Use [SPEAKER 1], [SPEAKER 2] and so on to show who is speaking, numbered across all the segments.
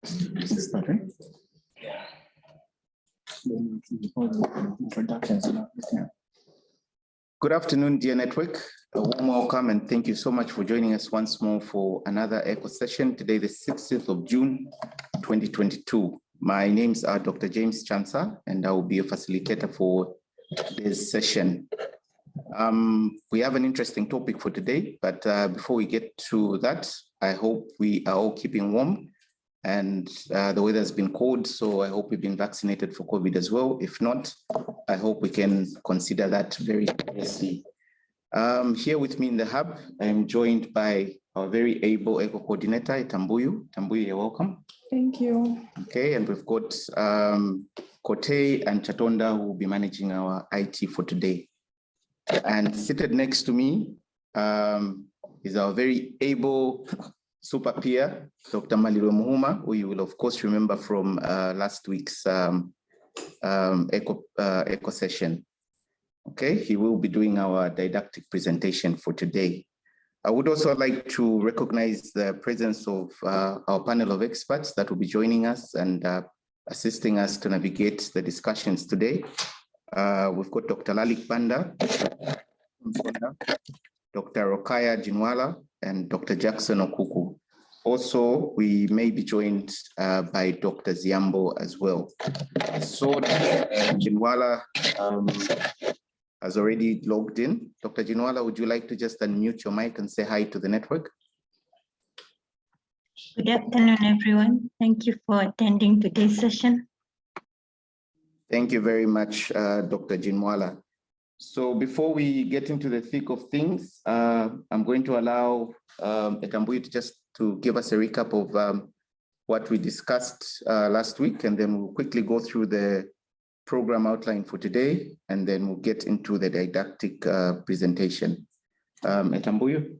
[SPEAKER 1] Started. Good afternoon, dear network. A warm welcome and thank you so much for joining us once more for another echo session today, the 16th of June, 2022. My names are Dr. James Chansa, and I will be a facilitator for this session. We have an interesting topic for today, but before we get to that, I hope we are all keeping warm. And the weather has been cold, so I hope we've been vaccinated for COVID as well. If not, I hope we can consider that very seriously. Here with me in the hub, I'm joined by our very able eco coordinator, Tambuyu. Tambuyu, you're welcome.
[SPEAKER 2] Thank you.
[SPEAKER 1] Okay, and we've got Kote and Chatonda who will be managing our IT for today. And seated next to me is our very able super peer, Dr. Malilwe Muhuma, who you will of course remember from last week's echo session. Okay, he will be doing our didactic presentation for today. I would also like to recognize the presence of our panel of experts that will be joining us and assisting us to navigate the discussions today. We've got Dr. Lalik Banda, Dr. Rokaya Ginwalla, and Dr. Jackson Okuku. Also, we may be joined by Dr. Zyambo as well. So Ginwalla has already logged in. Dr. Ginwalla, would you like to just unmute your mic and say hi to the network?
[SPEAKER 3] Good afternoon, everyone. Thank you for attending today's session.
[SPEAKER 1] Thank you very much, Dr. Ginwalla. So before we get into the thick of things, I'm going to allow Tambuyu to give us a recap of what we discussed last week, and then we'll quickly go through the program outline for today, and then we'll get into the didactic presentation. Tambuyu.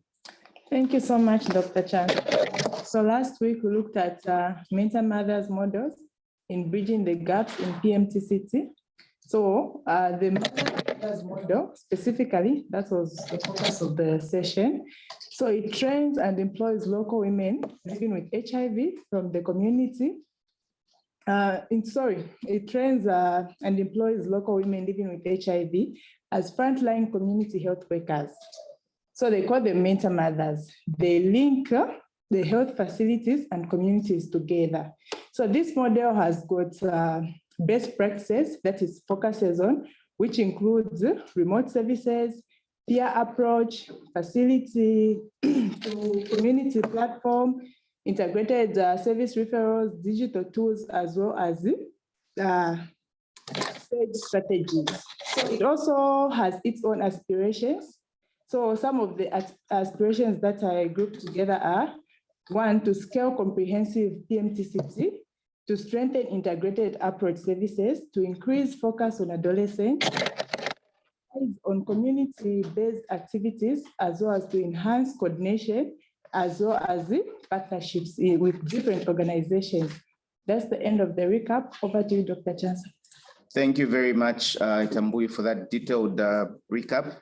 [SPEAKER 2] Thank you so much, Dr. Chan. So last week we looked at mentor mothers models in bridging the gaps in PMTCT. So the mothers model specifically, that was the focus of the session. So it trains and employs local women living with HIV from the community. It trains and employs local women living with HIV as frontline community health workers. So they call them mentor mothers. They link the health facilities and communities together. So this model has got best practices that it focuses on, which includes remote services, peer approach, facility to community platform, integrated service referrals, digital tools, as well as stage strategies. So it also has its own aspirations. So some of the aspirations that I grouped together are: one, to scale comprehensive PMTCT, to strengthen integrated approach services, to increase focus on adolescents, on community-based activities, as well as to enhance coordination, as well as partnerships with different organizations. That's the end of the recap. Over to you, Dr. Chansa.
[SPEAKER 1] Thank you very much, Tambuyu, for that detailed recap.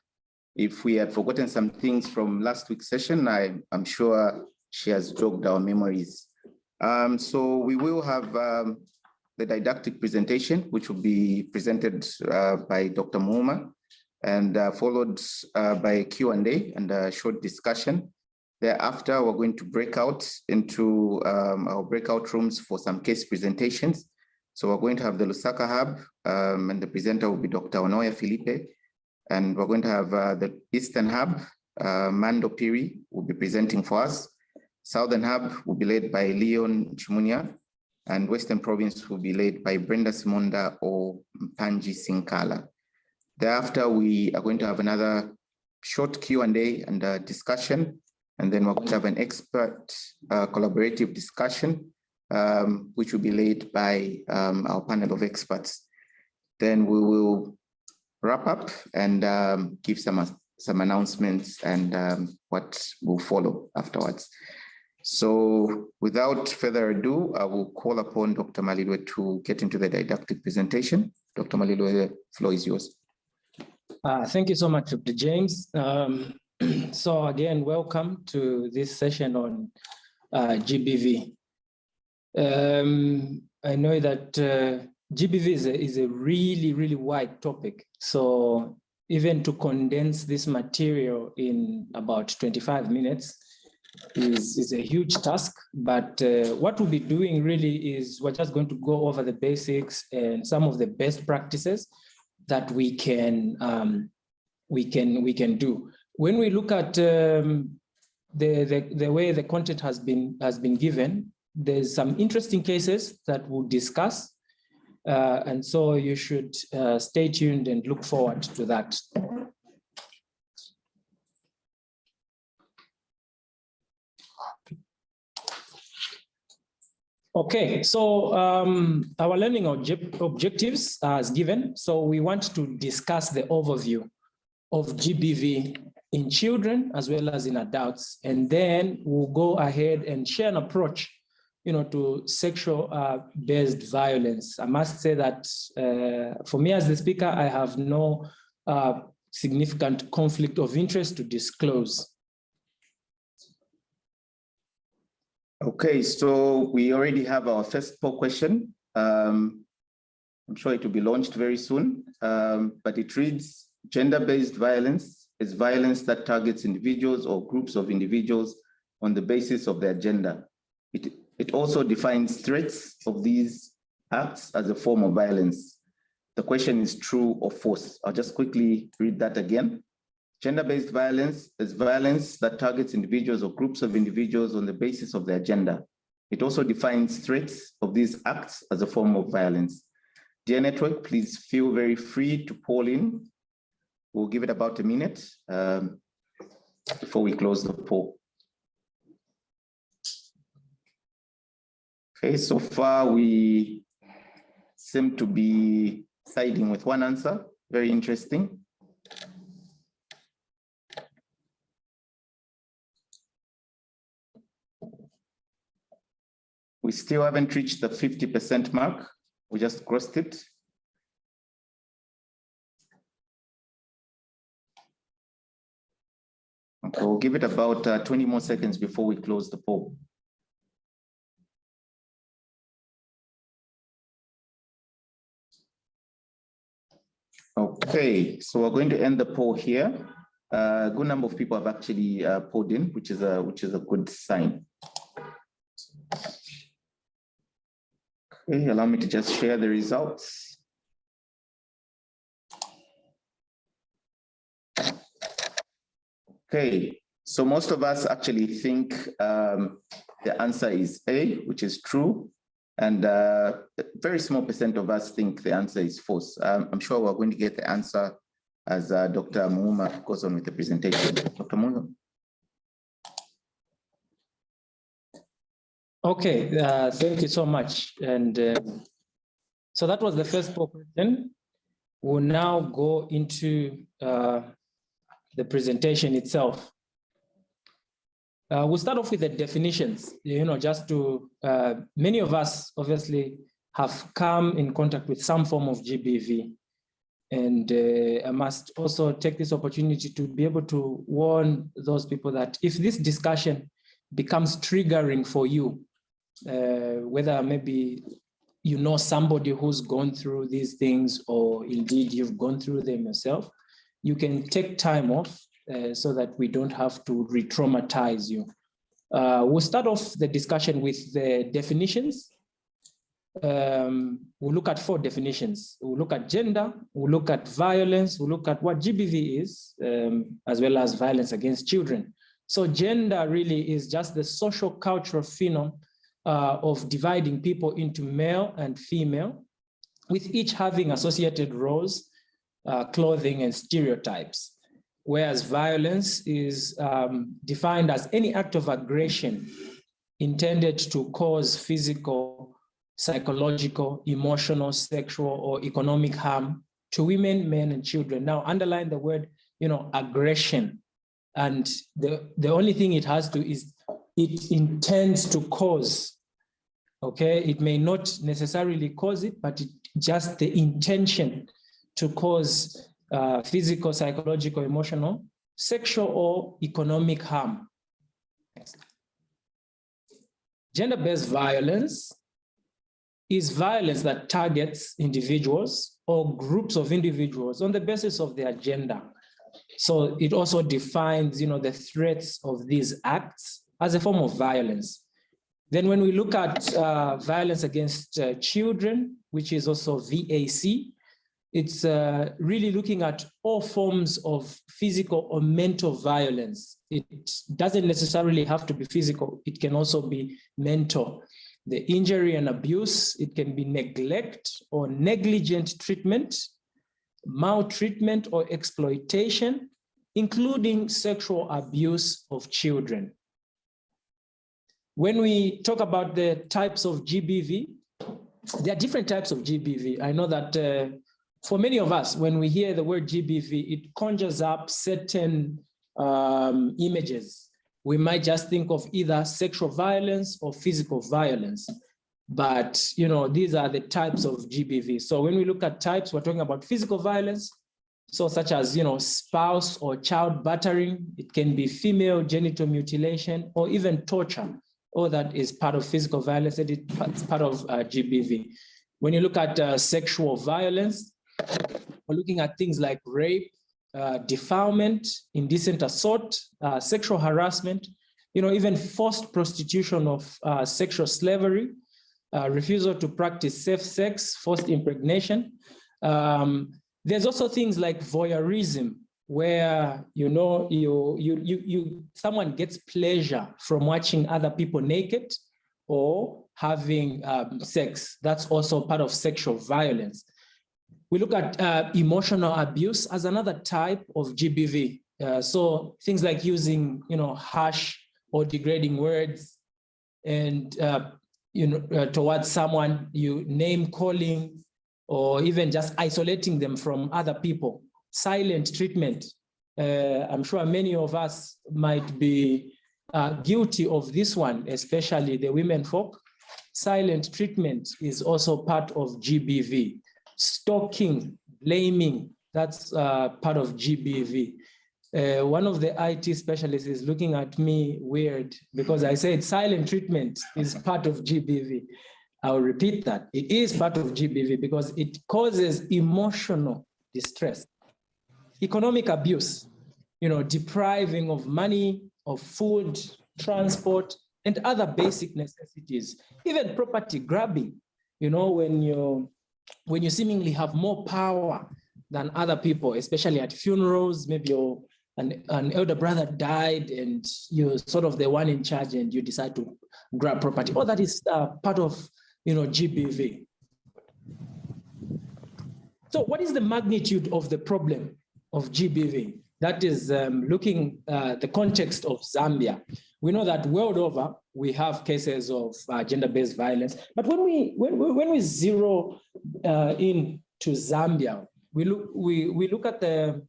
[SPEAKER 1] If we had forgotten some things from last week's session, I'm sure she has jogged our memories. So we will have the didactic presentation, which will be presented by Dr. Muhuma, and followed by a Q&A and a short discussion. Thereafter, we're going to break out into our breakout rooms for some case presentations. So we're going to have the Lusaka Hub, and the presenter will be Dr. Onoya Felipe. And we're going to have the Eastern Hub, Mando Piri will be presenting for us. Southern Hub will be led by Leon Chimunya, and Western Province will be led by Brenda Simonda or Panji Sinkala. Thereafter, we are going to have another short Q&A and a discussion, and then we're going to have an expert collaborative discussion, which will be led by our panel of experts. Then we will wrap up and give some announcements and what will follow afterwards. So without further ado, I will call upon Dr. Malilwe to get into the didactic presentation. Dr. Malilwe, the floor is yours.
[SPEAKER 4] Thank you so much, Dr. James. So again, welcome to this session on GBV. I know that GBV is a really, really wide topic. So even to condense this material in about 25 minutes is a huge task. But what we'll be doing really is we're just going to go over the basics and some of the best practices that we can do. When we look at the way the content has been given, there's some interesting cases that we'll discuss. And so you should stay tuned and look forward to that. Okay, so our learning objectives as given. So we want to discuss the overview of GBV in children as well as in adults. And then we'll go ahead and share an approach, to sexual based violence. I must say that for me as the speaker, I have no significant conflict of interest to disclose.
[SPEAKER 1] Okay, so we already have our first poll question. I'm sure it will be launched very soon, but it reads, gender-based violence is violence that targets individuals or groups of individuals on the basis of their gender. It also defines threats of these acts as a form of violence. The question is true or false. I'll just quickly read that again. Gender-based violence is violence that targets individuals or groups of individuals on the basis of their gender. It also defines threats of these acts as a form of violence. Dear network, please feel very free to poll in. We'll give it about a minute before we close the poll. Okay, so far we seem to be siding with one answer. Very interesting. We still haven't reached the 50% mark. We just crossed it. Okay, we'll give it about 20 more seconds before we close the poll. Okay, so we're going to end the poll here. A good number of people have actually polled in, which is a good sign. Okay, allow me to just share the results. Okay, so most of us actually think the answer is A, which is true. And a very small percent of us think the answer is false. I'm sure we're going to get the answer as Dr. Muhuma goes on with the presentation. Dr. Muhuma.
[SPEAKER 4] Okay, thank you so much. And so that was the first poll question. We'll now go into the presentation itself. We'll start off with the definitions, just to, many of us obviously have come in contact with some form of GBV. And I must also take this opportunity to be able to warn those people that if this discussion becomes triggering for you, whether maybe somebody who's gone through these things or indeed you've gone through them yourself, you can take time off so that we don't have to re-traumatize you. We'll start off the discussion with the definitions. We'll look at 4 definitions. We'll look at gender, we'll look at violence, we'll look at what GBV is, as well as violence against children. So gender really is just the social cultural phenomenon of dividing people into male and female, with each having associated roles, clothing, and stereotypes. Whereas violence is defined as any act of aggression intended to cause physical, psychological, emotional, sexual, or economic harm to women, men, and children. Now, underline the word, aggression. And the only thing it has to is it intends to cause, okay? It may not necessarily cause it, but just the intention to cause physical, psychological, emotional, sexual, or economic harm. Next. Gender-based violence is violence that targets individuals or groups of individuals on the basis of their gender. So it also defines, the threats of these acts as a form of violence. Then when we look at violence against children, which is also VAC, it's really looking at all forms of physical or mental violence. It doesn't necessarily have to be physical. It can also be mental. The injury and abuse, it can be neglect or negligent treatment, maltreatment or exploitation, including sexual abuse of children. When we talk about the types of GBV, there are different types of GBV. I know that for many of us, when we hear the word GBV, it conjures up certain images. We might just think of either sexual violence or physical violence. But, these are the types of GBV. So when we look at types, we're talking about physical violence, so such as, spouse or child battering. It can be female genital mutilation or even torture. All that is part of physical violence, and it's part of GBV. When you look at sexual violence, we're looking at things like rape, defilement, indecent assault, sexual harassment, even forced prostitution of sexual slavery, refusal to practice safe sex, forced impregnation. There's also things like voyeurism, where someone gets pleasure from watching other people naked or having sex. That's also part of sexual violence. We look at emotional abuse as another type of GBV. So things like using, harsh or degrading words, and towards someone, you name calling, or even just isolating them from other people. Silent treatment. I'm sure many of us might be guilty of this one, especially the women folk. Silent treatment is also part of GBV. Stalking, blaming, that's part of GBV. One of the IT specialists is looking at me weird because I said silent treatment is part of GBV. I'll repeat that. It is part of GBV because it causes emotional distress. Economic abuse, depriving of money, of food, transport, and other basic necessities. Even property grabbing, when you seemingly have more power than other people, especially at funerals, maybe an elder brother died and you're sort of the one in charge and you decide to grab property. All that is part of, GBV. So what is the magnitude of the problem of GBV? That is looking at the context of Zambia. We know that world over, we have cases of gender-based violence. But when we zero in to Zambia, we look at the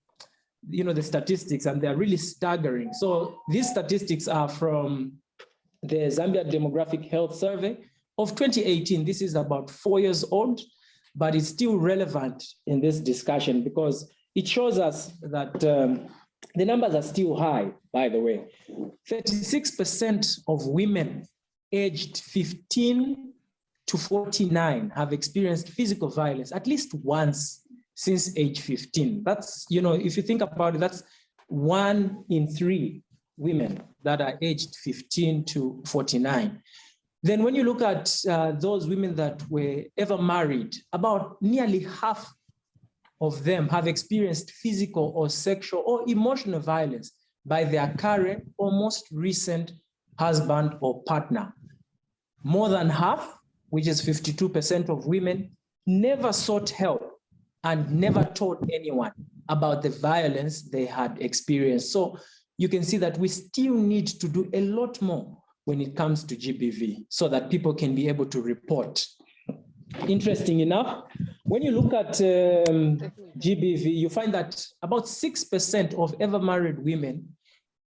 [SPEAKER 4] statistics, and they're really staggering. So these statistics are from the Zambia Demographic Health Survey of 2018. This is about 4 years old, but it's still relevant in this discussion because it shows us that the numbers are still high, by the way. 36% of women aged 15 to 49 have experienced physical violence at least once since age 15. That's, if you think about it, that's 1 in 3 women that are aged 15 to 49. Then when you look at those women that were ever married, about nearly half of them have experienced physical or sexual or emotional violence by their current or most recent husband or partner. More than half, which is 52% of women, never sought help and never told anyone about the violence they had experienced. So you can see that we still need to do a lot more when it comes to GBV so that people can be able to report. Interesting enough, when you look at GBV, you find that about 6% of ever married women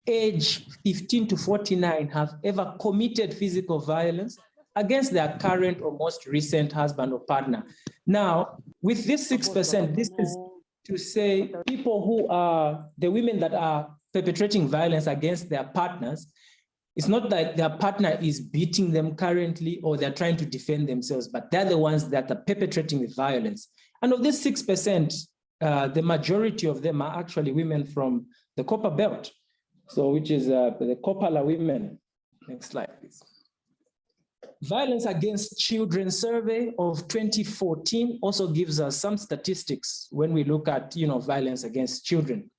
[SPEAKER 4] age 15 to 49 have ever committed physical violence against their current or most recent husband or partner. Now, with this 6%, this is to say people who are the women that are perpetrating violence against their partners, It's not like their partner is beating them currently or they're trying to defend themselves, but they're the ones that are perpetrating the violence. And of this 6%, the majority of them are actually women from the Copper Belt, so which is the Kopala women. Next slide, please. Violence Against Children survey of 2014 also gives us some statistics when we look at violence against children.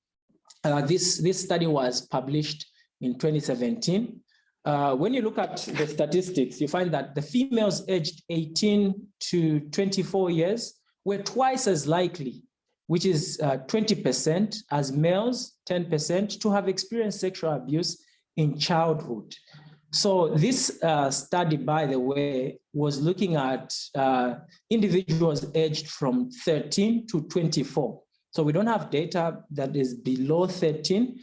[SPEAKER 4] This study was published in 2017. When you look at the statistics, you find that the females aged 18 to 24 years were twice as likely, which is 20%, as males, 10%, to have experienced sexual abuse in childhood. So this study, by the way, was looking at individuals aged from 13 to 24. So we don't have data that is below 13,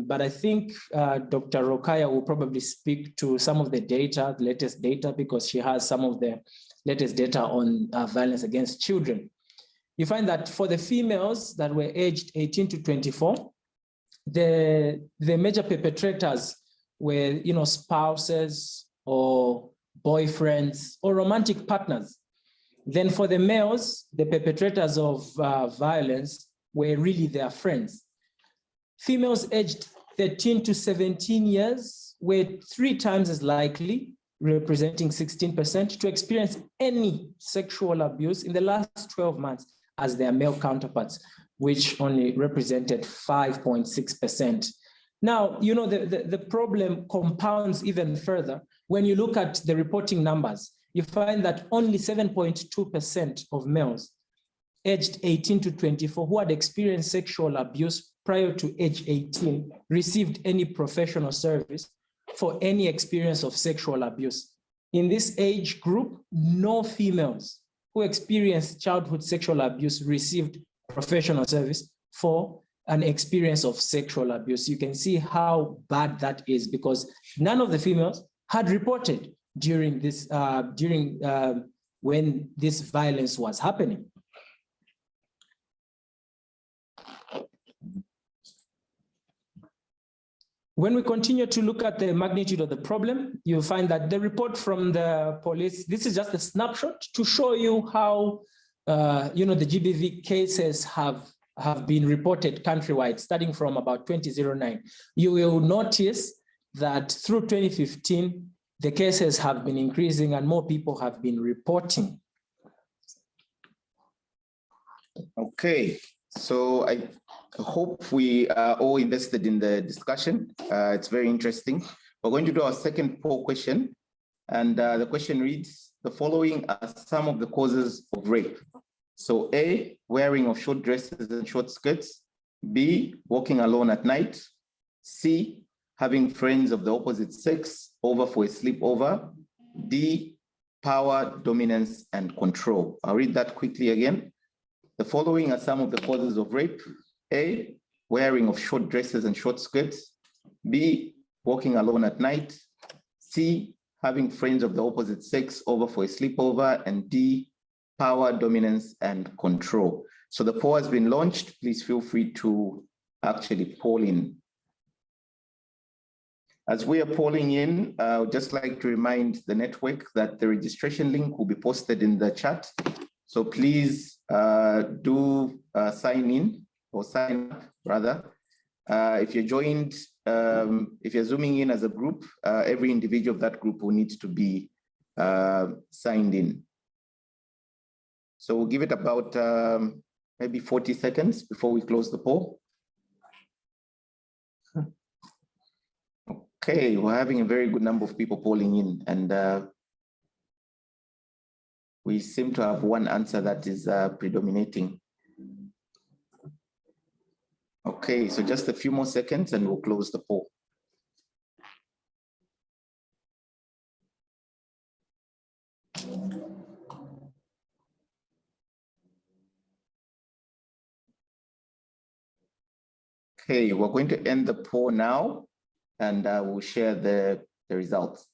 [SPEAKER 4] but I think Dr. Rokaya will probably speak to some of the data, the latest data, because she has some of the latest data on violence against children. You find that for the females that were aged 18 to 24, the major perpetrators were, spouses or boyfriends or romantic partners. Then for the males, the perpetrators of violence were really their friends. Females aged 13 to 17 years were 3 times as likely, representing 16%, to experience any sexual abuse in the last 12 months as their male counterparts, which only represented 5.6%. Now, the problem compounds even further. When you look at the reporting numbers, you find that only 7.2% of males aged 18 to 24 who had experienced sexual abuse prior to age 18 received any professional service for any experience of sexual abuse. In this age group, no females who experienced childhood sexual abuse received professional service for an experience of sexual abuse. You can see how bad that is, because none of the females had reported during this, when this violence was happening. When we continue to look at the magnitude of the problem, you'll find that the report from the police, this is just a snapshot to show you how, the GBV cases have been reported countrywide, starting from about 2009. You will notice that through 2015, the cases have been increasing and more people have been reporting.
[SPEAKER 1] Okay, so I hope we are all invested in the discussion. It's very interesting. We're going to do our second poll question. And the question reads, the following are some of the causes of rape. So A, wearing of short dresses and short skirts. B, walking alone at night. C, having friends of the opposite sex over for a sleepover. D, power, dominance, and control. I'll read that quickly again. The following are some of the causes of rape. A, wearing of short dresses and short skirts. B, walking alone at night. C, having friends of the opposite sex over for a sleepover. And D, power, dominance, and control. So the poll has been launched. Please feel free to actually poll in. As we are polling in, I would just like to remind the network that the registration link will be posted in the chat. So please do sign in, or sign up rather. If you're joined, if you're zooming in as a group, every individual of that group will need to be signed in. So we'll give it about maybe 40 seconds before we close the poll. Okay, we're having a very good number of people polling in, and we seem to have one answer that is predominating. Okay, so just a few more seconds and we'll close the poll. Okay, we're going to end the poll now, and we'll share the results.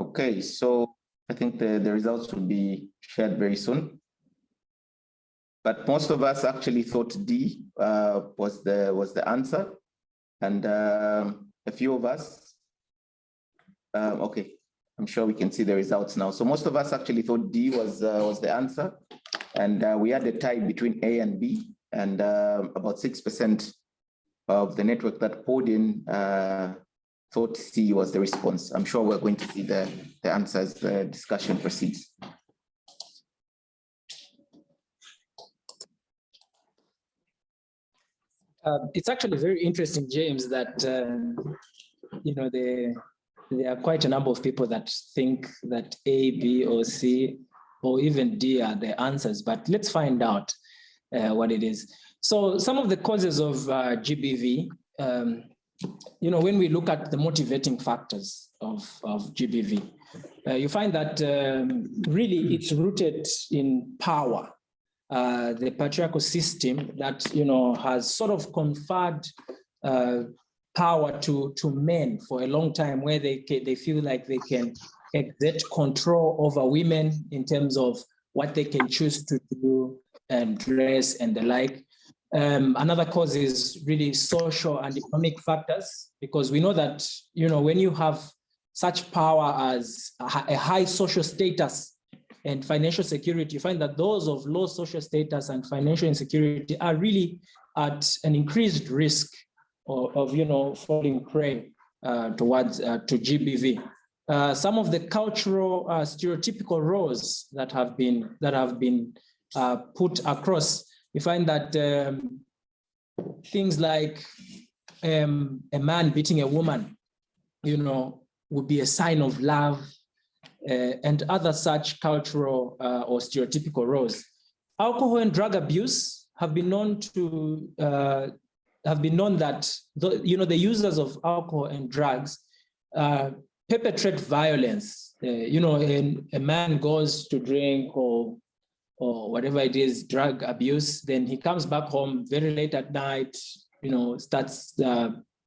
[SPEAKER 1] Okay, so I think the results will be shared very soon. But most of us actually thought D was the answer. And a few of us, okay, I'm sure we can see the results now. So most of us actually thought D was the answer. And we had a tie between A and B, and about 6% of the network that poured in thought C was the response. I'm sure we're going to see the answer as the discussion proceeds.
[SPEAKER 4] It's actually very interesting, James, that you know, there are quite a number of people that think that A, B, or C, or even D are the answers. But let's find out what it is. So some of the causes of GBV, you know, when we look at the motivating factors of GBV, you find that really it's rooted in power. The patriarchal system that, you know, has sort of conferred power to men for a long time, where they feel like they can exert control over women in terms of what they can choose to do and dress and the like. Another cause is really social and economic factors, because we know that, you know, when you have such power as a high social status and financial security, you find that those of low social status and financial insecurity are really at an increased risk of you know, falling prey to GBV. Some of the cultural stereotypical roles that have been put across, you find that things like a man beating a woman, you know, would be a sign of love, and other such cultural or stereotypical roles. Alcohol and drug abuse have been known that you know, the users of alcohol and drugs perpetrate violence. You know, a man goes to drink or whatever it is, drug abuse, then he comes back home very late at night, you know, starts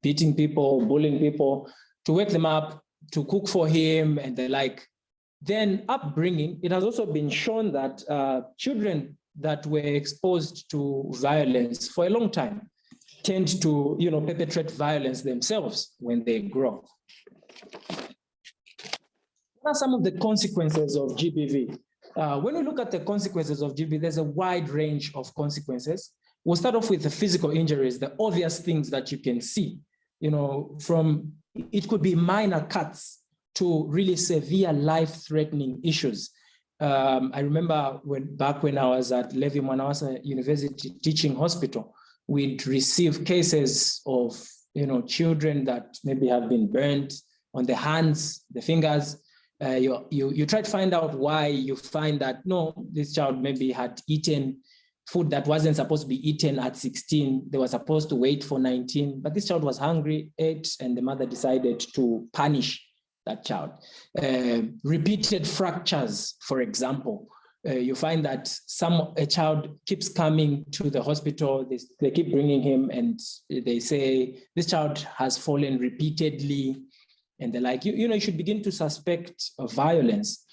[SPEAKER 4] beating people, bullying people, to wake them up, to cook for him and the like. Then upbringing, it has also been shown that children that were exposed to violence for a long time tend to, you know, perpetrate violence themselves when they grow. What are some of the consequences of GBV? When we look at the consequences of GBV, there's a wide range of consequences. We'll start off with the physical injuries, the obvious things that you can see, you know, from, it could be minor cuts to really severe life-threatening issues. I remember back when I was at Levi Mwanawasa University Teaching Hospital, we'd receive cases of, you know, children that maybe have been burned on the hands, the fingers. You try to find out why. You find that, no, this child maybe had eaten food that wasn't supposed to be eaten at 16. They were supposed to wait for 19, but this child was hungry, ate, and the mother decided to punish that child. Repeated fractures, for example. You find that a child keeps coming to the hospital, they keep bringing him, and they say, this child has fallen repeatedly, and they're like, you know, you should begin to suspect violence.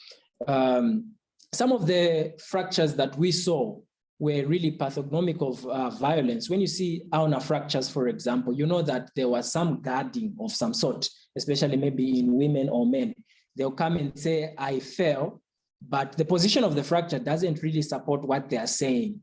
[SPEAKER 4] Some of the fractures that we saw were really pathognomic of violence. When you see ulnar fractures, for example, you know that there was some guarding of some sort, especially maybe in women or men. They'll come and say, I fell, but the position of the fracture doesn't really support what they are saying.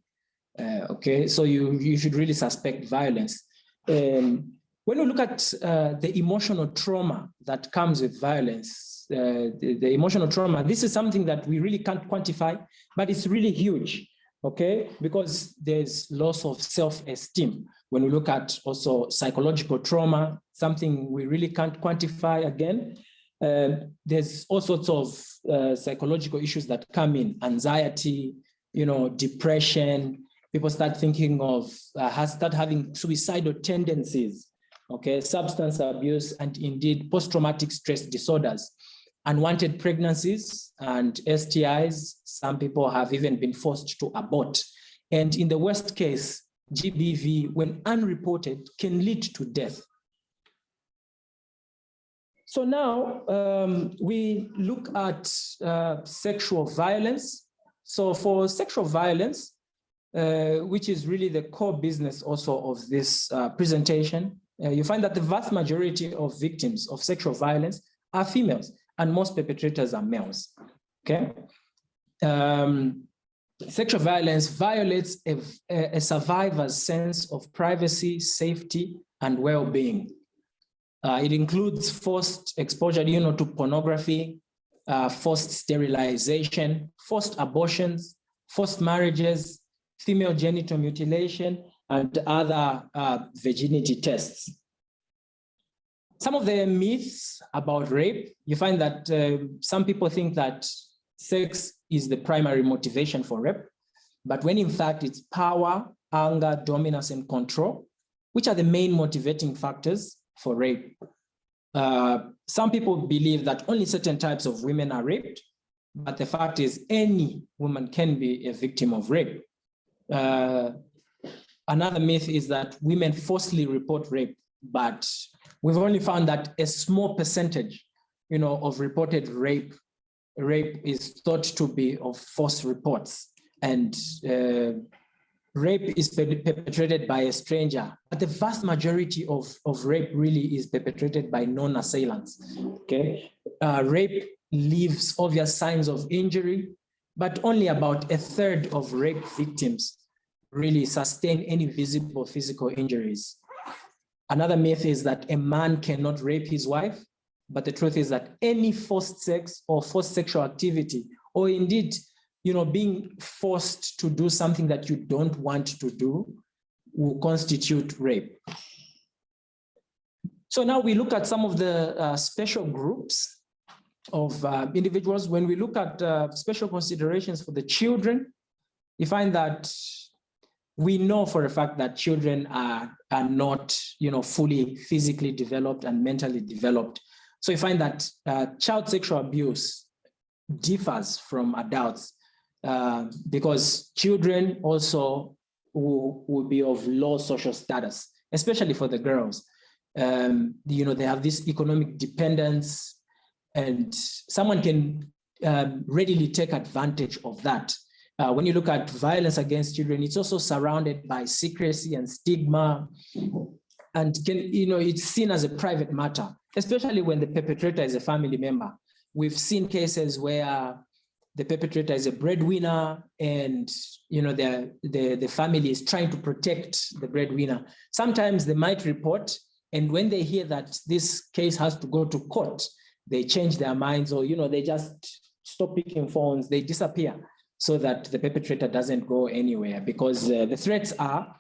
[SPEAKER 4] Okay, so you should really suspect violence. When we look at the emotional trauma that comes with violence, the emotional trauma, this is something that we really can't quantify, but it's really huge. Okay, because there's loss of self-esteem. When we look at also psychological trauma, something we really can't quantify again, there's all sorts of psychological issues that come in, anxiety, you know, depression, people start thinking of, start having suicidal tendencies, okay, substance abuse, and indeed post-traumatic stress disorders. Unwanted pregnancies and STIs, some people have even been forced to abort. And in the worst case, GBV, when unreported, can lead to death. So now we look at sexual violence. So for sexual violence, which is really the core business also of this presentation, you find that the vast majority of victims of sexual violence are females, and most perpetrators are males, okay? Sexual violence violates a survivor's sense of privacy, safety, and well-being. It includes forced exposure, to pornography, forced sterilization, forced abortions, forced marriages, female genital mutilation, and other virginity tests. Some of the myths about rape, you find that some people think that sex is the primary motivation for rape, but when in fact it's power, anger, dominance, and control, which are the main motivating factors for rape. Some people believe that only certain types of women are raped, but the fact is any woman can be a victim of rape. Another myth is that women falsely report rape, but we've only found that a small percentage, of reported rape is thought to be of false reports, and rape is perpetrated by a stranger, but the vast majority of rape really is perpetrated by non-assailants, okay? Rape leaves obvious signs of injury, but only about a third of rape victims really sustain any visible physical injuries. Another myth is that a man cannot rape his wife, but the truth is that any forced sex or forced sexual activity, or indeed, being forced to do something that you don't want to do, will constitute rape. So now we look at some of the special groups of individuals. When we look at special considerations for the children, you find that we know for a fact that children are not, fully physically developed and mentally developed. So you find that child sexual abuse differs from adults because children also will be of low social status, especially for the girls. They have this economic dependence, and someone can readily take advantage of that. When you look at violence against children, it's also surrounded by secrecy and stigma, and it's seen as a private matter, especially when the perpetrator is a family member. We've seen cases where the perpetrator is a breadwinner, and the family is trying to protect the breadwinner. Sometimes they might report, and when they hear that this case has to go to court, they change their minds, or they just stop picking phones, they disappear, so that the perpetrator doesn't go anywhere, because the threats are,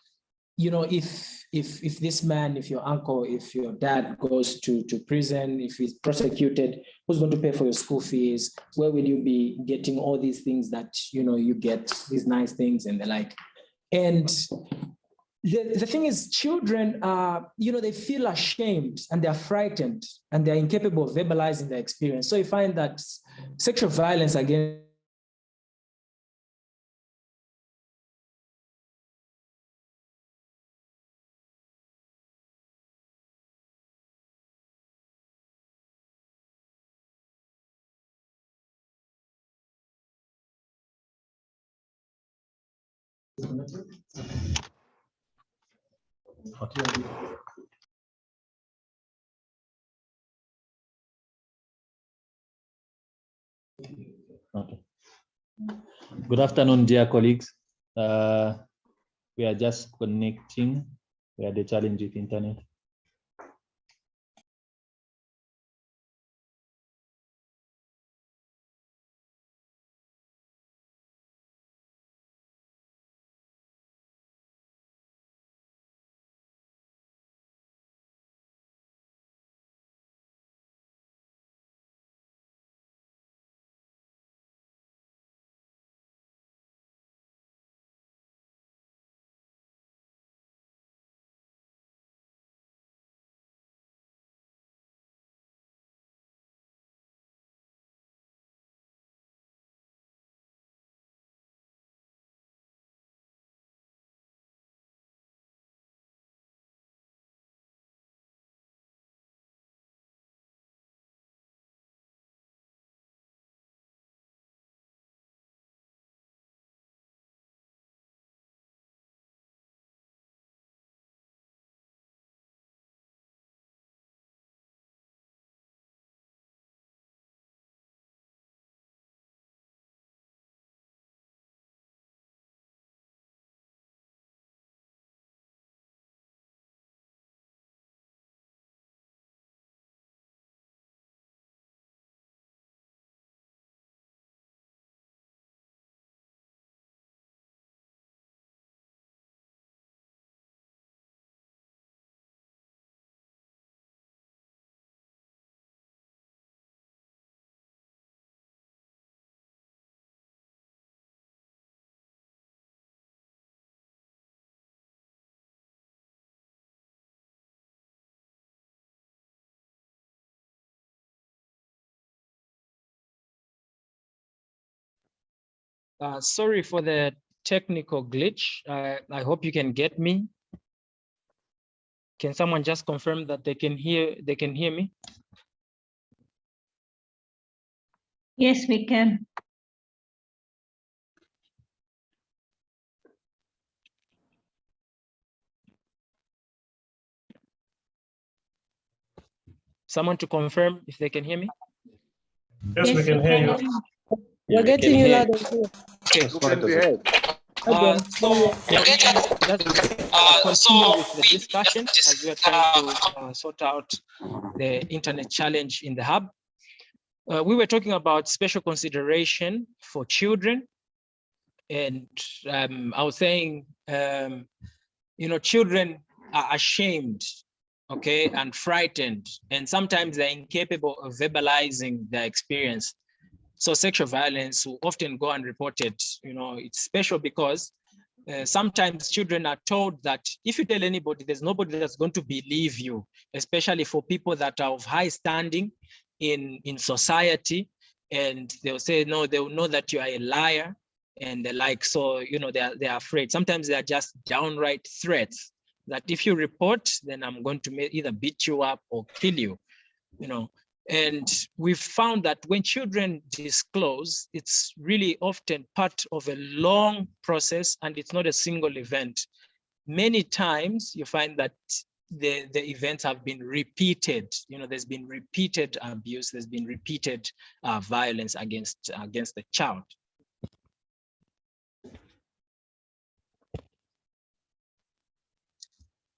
[SPEAKER 4] if this man, if your uncle, if your dad goes to prison, if he's prosecuted, who's going to pay for your school fees? Where will you be getting all these things that, you get these nice things and the like? And the thing is, children are, they feel ashamed and they're frightened and they're incapable of verbalizing their experience. So you find that sexual violence against
[SPEAKER 5] Okay. Good afternoon, dear colleagues. We are just connecting. We had a challenge with internet.
[SPEAKER 4] Sorry for the technical glitch. I hope you can get me. Can someone just confirm that they can hear me?
[SPEAKER 3] Yes, we can.
[SPEAKER 4] Someone to confirm if they can hear me?
[SPEAKER 6] Yes, we can hear you.
[SPEAKER 7] We're getting you
[SPEAKER 4] hear.
[SPEAKER 7] loud and clear.
[SPEAKER 4] Okay.
[SPEAKER 8] You can be heard.
[SPEAKER 4] So yeah, we can just continue with the discussion as we are trying to sort out the internet challenge in the hub. We were talking about special consideration for children, and I was saying, children are ashamed, okay, and frightened, and sometimes they're incapable of verbalizing their experience. So sexual violence will often go unreported. It's special because sometimes children are told that if you tell anybody, there's nobody that's going to believe you, especially for people that are of high standing in society, and they'll say no, they will know that you are a liar and the like. So they're afraid. Sometimes they are just downright threats that if you report, then I'm going to either beat you up or kill you. And we've found that when children disclose, it's really often part of a long process, and it's not a single event. Many times you find that the events have been repeated. There's been repeated abuse, there's been repeated violence against the child.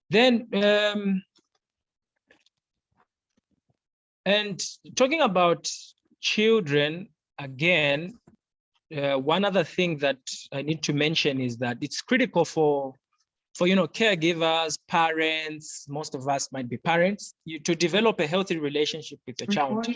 [SPEAKER 4] Then, and talking about children, again, one other thing that I need to mention is that it's critical for caregivers, parents, most of us might be parents, to develop a healthy relationship with the child.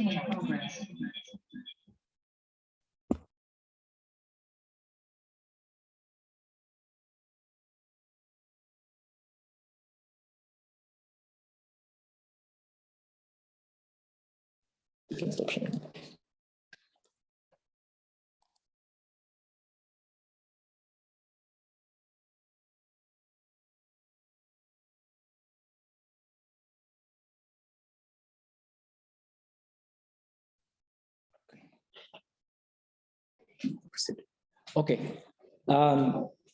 [SPEAKER 4] Okay,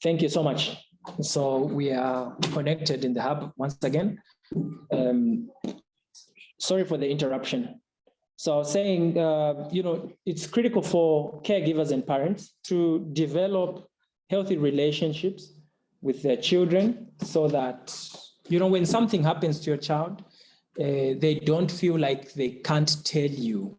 [SPEAKER 4] thank you so much. So we are connected in the hub once again. Sorry for the interruption. So saying, it's critical for caregivers and parents to develop healthy relationships with their children so that, when something happens to your child, they don't feel like they can't tell you.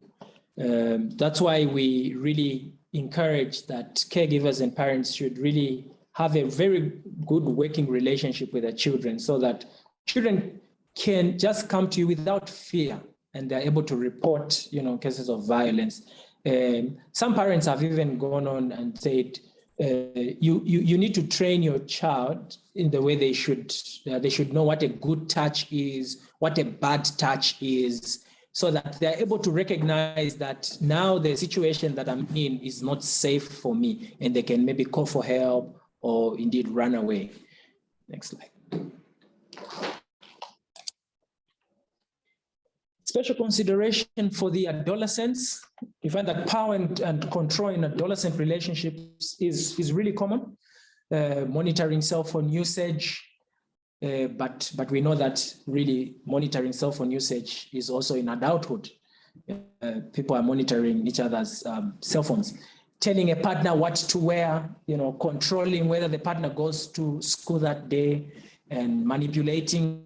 [SPEAKER 4] That's why we really encourage that caregivers and parents should really have a very good working relationship with their children so that children can just come to you without fear and they're able to report, cases of violence. Some parents have even gone on and said, you need to train your child in the way they should know what a good touch is, what a bad touch is, so that they're able to recognize that now the situation that I'm in is not safe for me, and they can maybe call for help or indeed run away. Next slide. Special consideration for the adolescents. You find that power and control in adolescent relationships is really common. Monitoring cell phone usage, but we know that really monitoring cell phone usage is also in adulthood. People are monitoring each other's cell phones. Telling a partner what to wear, controlling whether the partner goes to school that day, and manipulating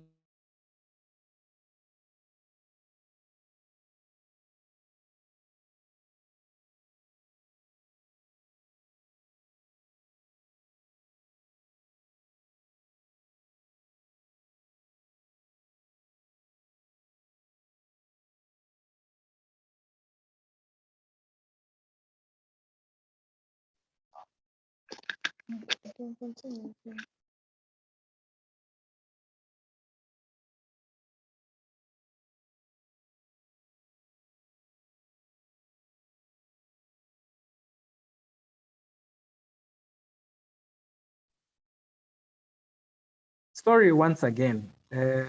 [SPEAKER 4] sorry once again.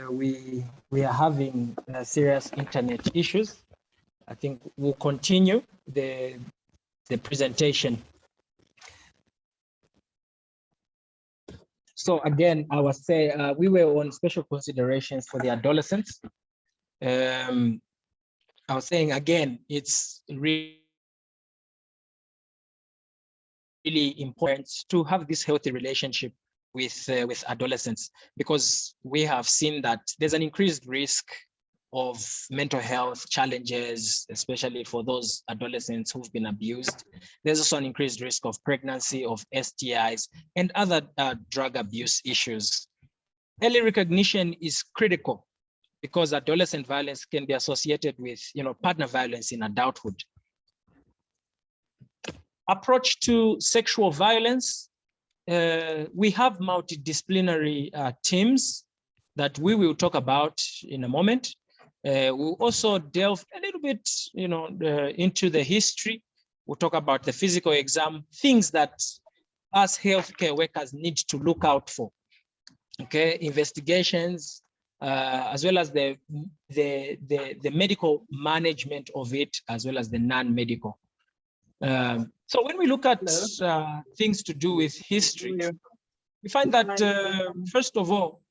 [SPEAKER 4] We are having serious internet issues. I think we'll continue the presentation. So again, I was saying we were on special considerations for the adolescents. I was saying again, it's really important to have this healthy relationship with adolescents, because we have seen that there's an increased risk of mental health challenges, especially for those adolescents who've been abused. There's also an increased risk of pregnancy, of STIs, and other drug abuse issues. Early recognition is critical because adolescent violence can be associated with, partner violence in adulthood. Approach to sexual violence. We have multidisciplinary teams that we will talk about in a moment. We'll also delve a little bit, into the history. We'll talk about the physical exam, things that us healthcare workers need to look out for. Okay, investigations, as well as the medical management of it, as well as the non-medical. So when we look at things to do with history, we find that, first of all,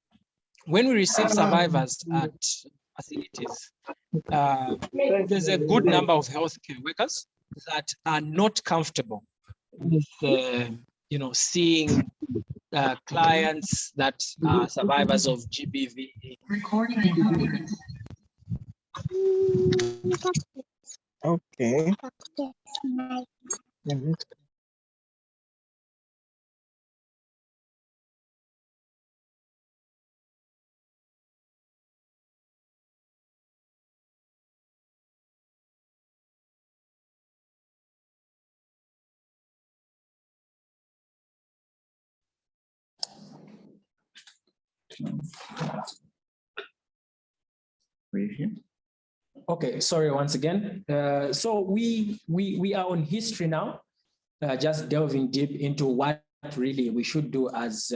[SPEAKER 4] when we receive survivors at facilities, there's a good number of healthcare workers that are not comfortable with, seeing clients that are survivors of GBV.
[SPEAKER 7] Okay.
[SPEAKER 4] Okay, sorry once again. So we are on history now, just delving deep into what really we should do as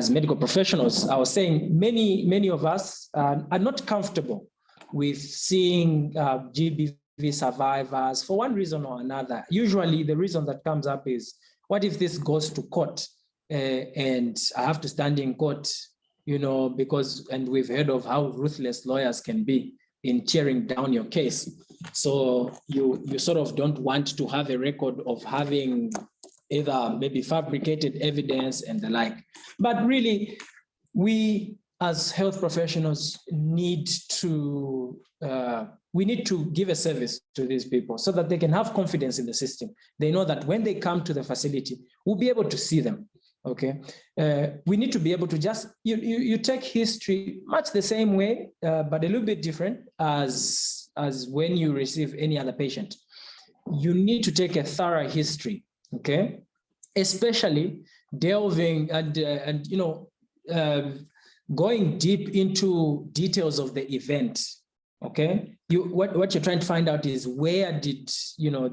[SPEAKER 4] medical professionals. I was saying many of us are not comfortable with seeing GBV survivors for one reason or another. Usually the reason that comes up is, what if this goes to court and I have to stand in court, because, and we've heard of how ruthless lawyers can be in tearing down your case. So you sort of don't want to have a record of having either maybe fabricated evidence and the like. But really, we as health professionals need to give a service to these people so that they can have confidence in the system. They know that when they come to the facility, we'll be able to see them. Okay, we need to be able to just, you take history much the same way, but a little bit different as when you receive any other patient. You need to take a thorough history, okay? Especially delving and going deep into details of the event, okay? What you're trying to find out is, where did,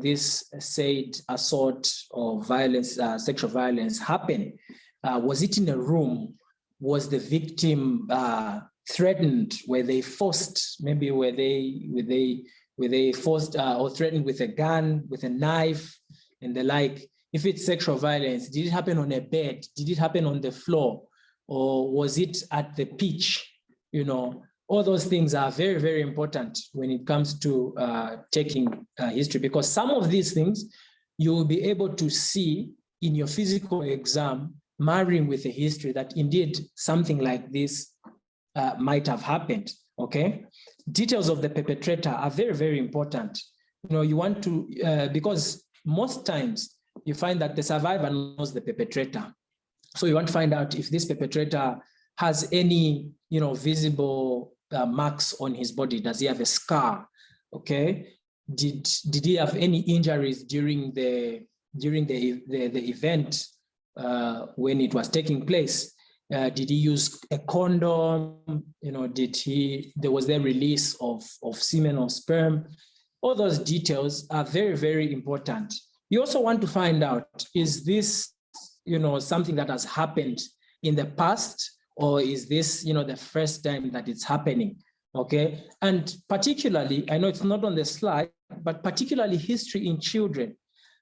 [SPEAKER 4] this said assault or violence, sexual violence happen? Was it in a room? Was the victim threatened? Were they forced? Maybe were they forced or threatened with a gun, with a knife, and the like? If it's sexual violence, did it happen on a bed? Did it happen on the floor? Or was it at the pitch? All those things are very, very important when it comes to taking history, because some of these things you will be able to see in your physical exam, marrying with the history, that indeed something like this might have happened, okay? Details of the perpetrator are very, very important. You want to, because most times you find that the survivor knows the perpetrator. So you want to find out if this perpetrator has any, visible marks on his body. Does he have a scar? Okay. Did he have any injuries during the event when it was taking place? Did he use a condom? Was there release of semen or sperm? All those details are very, very important. You also want to find out, is this, something that has happened in the past, or is this, the first time that it's happening? Okay, and particularly, I know it's not on the slide, but particularly history in children.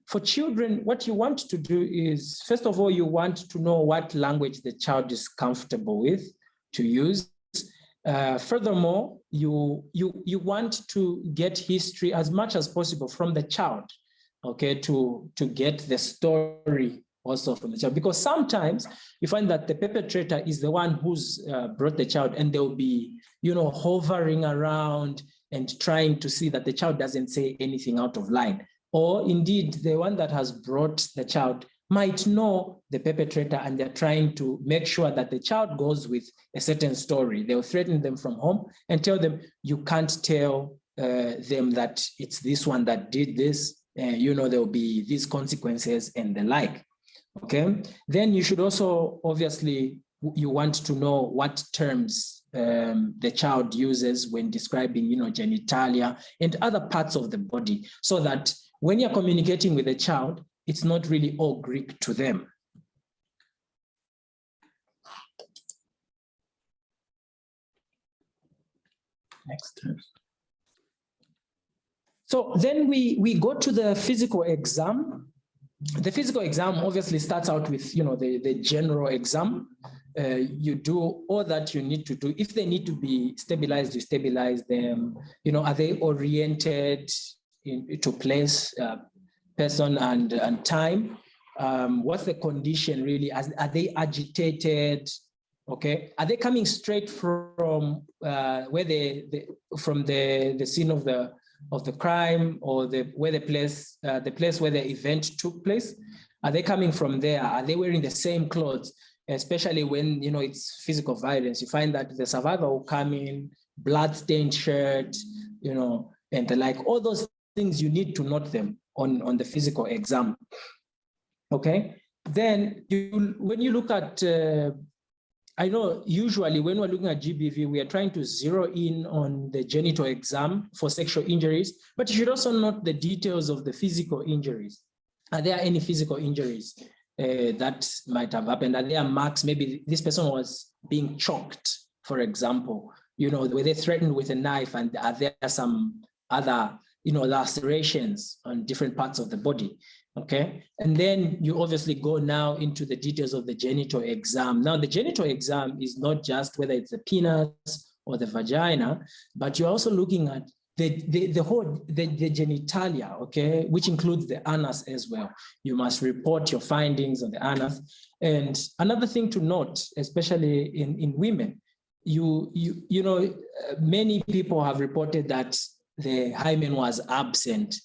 [SPEAKER 4] For children, what you want to do is, first of all, you want to know what language the child is comfortable with to use. Furthermore, you want to get history as much as possible from the child, okay, to get the story also from the child, because sometimes you find that the perpetrator is the one who's brought the child, and they'll be, hovering around and trying to see that the child doesn't say anything out of line. Or indeed, the one that has brought the child might know the perpetrator, and they're trying to make sure that the child goes with a certain story. They'll threaten them from home and tell them, you can't tell them that it's this one that did this. There'll be these consequences and the like. Okay, then you should also, obviously, you want to know what terms the child uses when describing, genitalia and other parts of the body, so that when you're communicating with the child, it's not really all Greek to them. Next. So then we go to the physical exam. The physical exam obviously starts out with, the general exam. You do all that you need to do. If they need to be stabilized, you stabilize them. Are they oriented to place, person and time? What's the condition really? Are they agitated? Okay. Are they coming straight from where from the scene of the crime, or where the place where the event took place? Are they coming from there? Are they wearing the same clothes? Especially when, it's physical violence, you find that the survivor will come in, blood-stained shirt, and the like. All those things, you need to note them on the physical exam. Okay. Then when you look at, I know usually when we're looking at GBV, we are trying to zero in on the genital exam for sexual injuries, but you should also note the details of the physical injuries. Are there any physical injuries that might have happened? Are there marks? Maybe this person was being choked, for example. Were they threatened with a knife, and are there some other, lacerations on different parts of the body? Okay, and then you obviously go now into the details of the genital exam. Now, the genital exam is not just whether it's the penis or the vagina, but you're also looking at the whole genitalia, okay, which includes the anus as well. You must report your findings on the anus. And another thing to note, especially in women, many people have reported that the hymen was absent,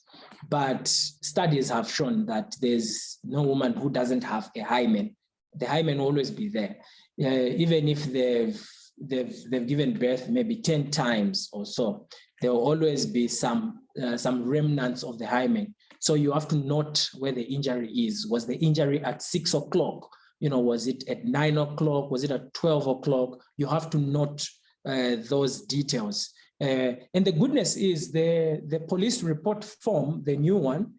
[SPEAKER 4] but studies have shown that there's no woman who doesn't have a hymen. The hymen will always be there, even if they've given birth maybe 10 times or so. There will always be some remnants of the hymen. So you have to note where the injury is. Was the injury at 6 o'clock? Was it at 9 o'clock? Was it at 12 o'clock? You have to note those details. And the goodness is the police report form, the new one,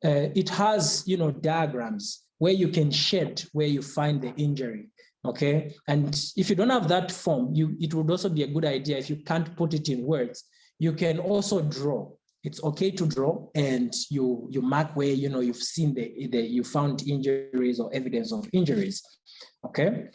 [SPEAKER 4] it has, diagrams where you can shed where you find the injury. Okay. And if you don't have that form, it would also be a good idea, if you can't put it in words, you can also draw. It's okay to draw, and you mark where, you've seen you found injuries or evidence of injuries. Okay.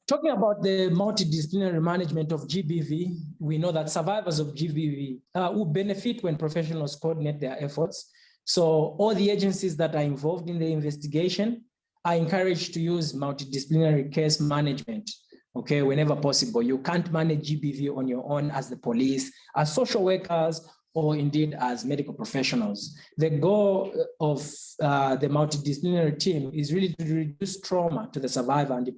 [SPEAKER 4] Talking about the multidisciplinary management of GBV, we know that survivors of GBV will benefit when professionals coordinate their efforts. So all the agencies that are involved in the investigation are encouraged to use multidisciplinary case management, okay, whenever possible. You can't manage GBV on your own as the police, as social workers, or indeed as medical professionals. The goal of the multidisciplinary team is really to reduce trauma to the survivor and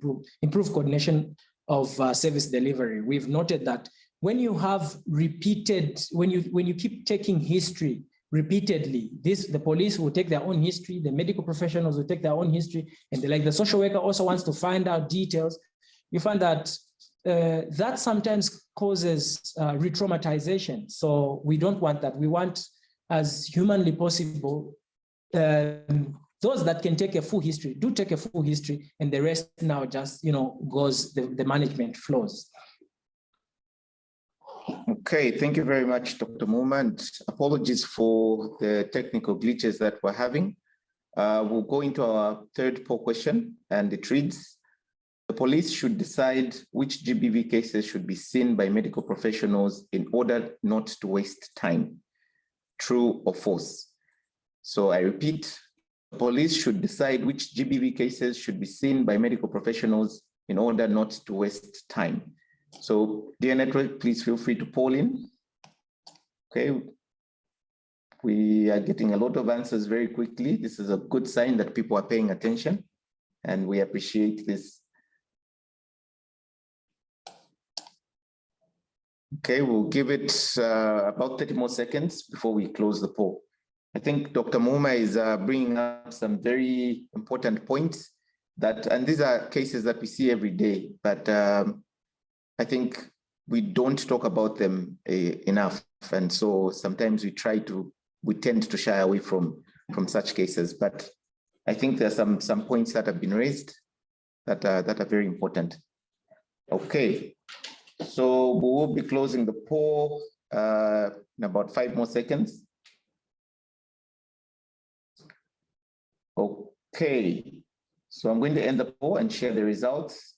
[SPEAKER 4] improve coordination of service delivery. We've noted that when you have when you keep taking history repeatedly, the police will take their own history, the medical professionals will take their own history, and the social worker also wants to find out details. You find that that sometimes causes re-traumatization. So we don't want that. We want, as humanly possible, those that can take a full history, do take a full history, and the rest now just, goes, the management flows.
[SPEAKER 1] Okay, thank you very much, Dr. Muhuma, and apologies for the technical glitches that we're having. We'll go into our third poll question, and it reads, the police should decide which GBV cases should be seen by medical professionals in order not to waste time. True or false? So I repeat, the police should decide which GBV cases should be seen by medical professionals in order not to waste time. So dear network, please feel free to poll in. Okay. We are getting a lot of answers very quickly. This is a good sign that people are paying attention, and we appreciate this. Okay, we'll give it about 30 more seconds before we close the poll. I think Dr. Muhuma is bringing up some very important points and these are cases that we see every day, but I think we don't talk about them enough. And so sometimes we tend to shy away from such cases, but I think there are some points that have been raised that are very important. Okay, so we will be closing the poll in about 5 more seconds. Okay, so I'm going to end the poll and share the results.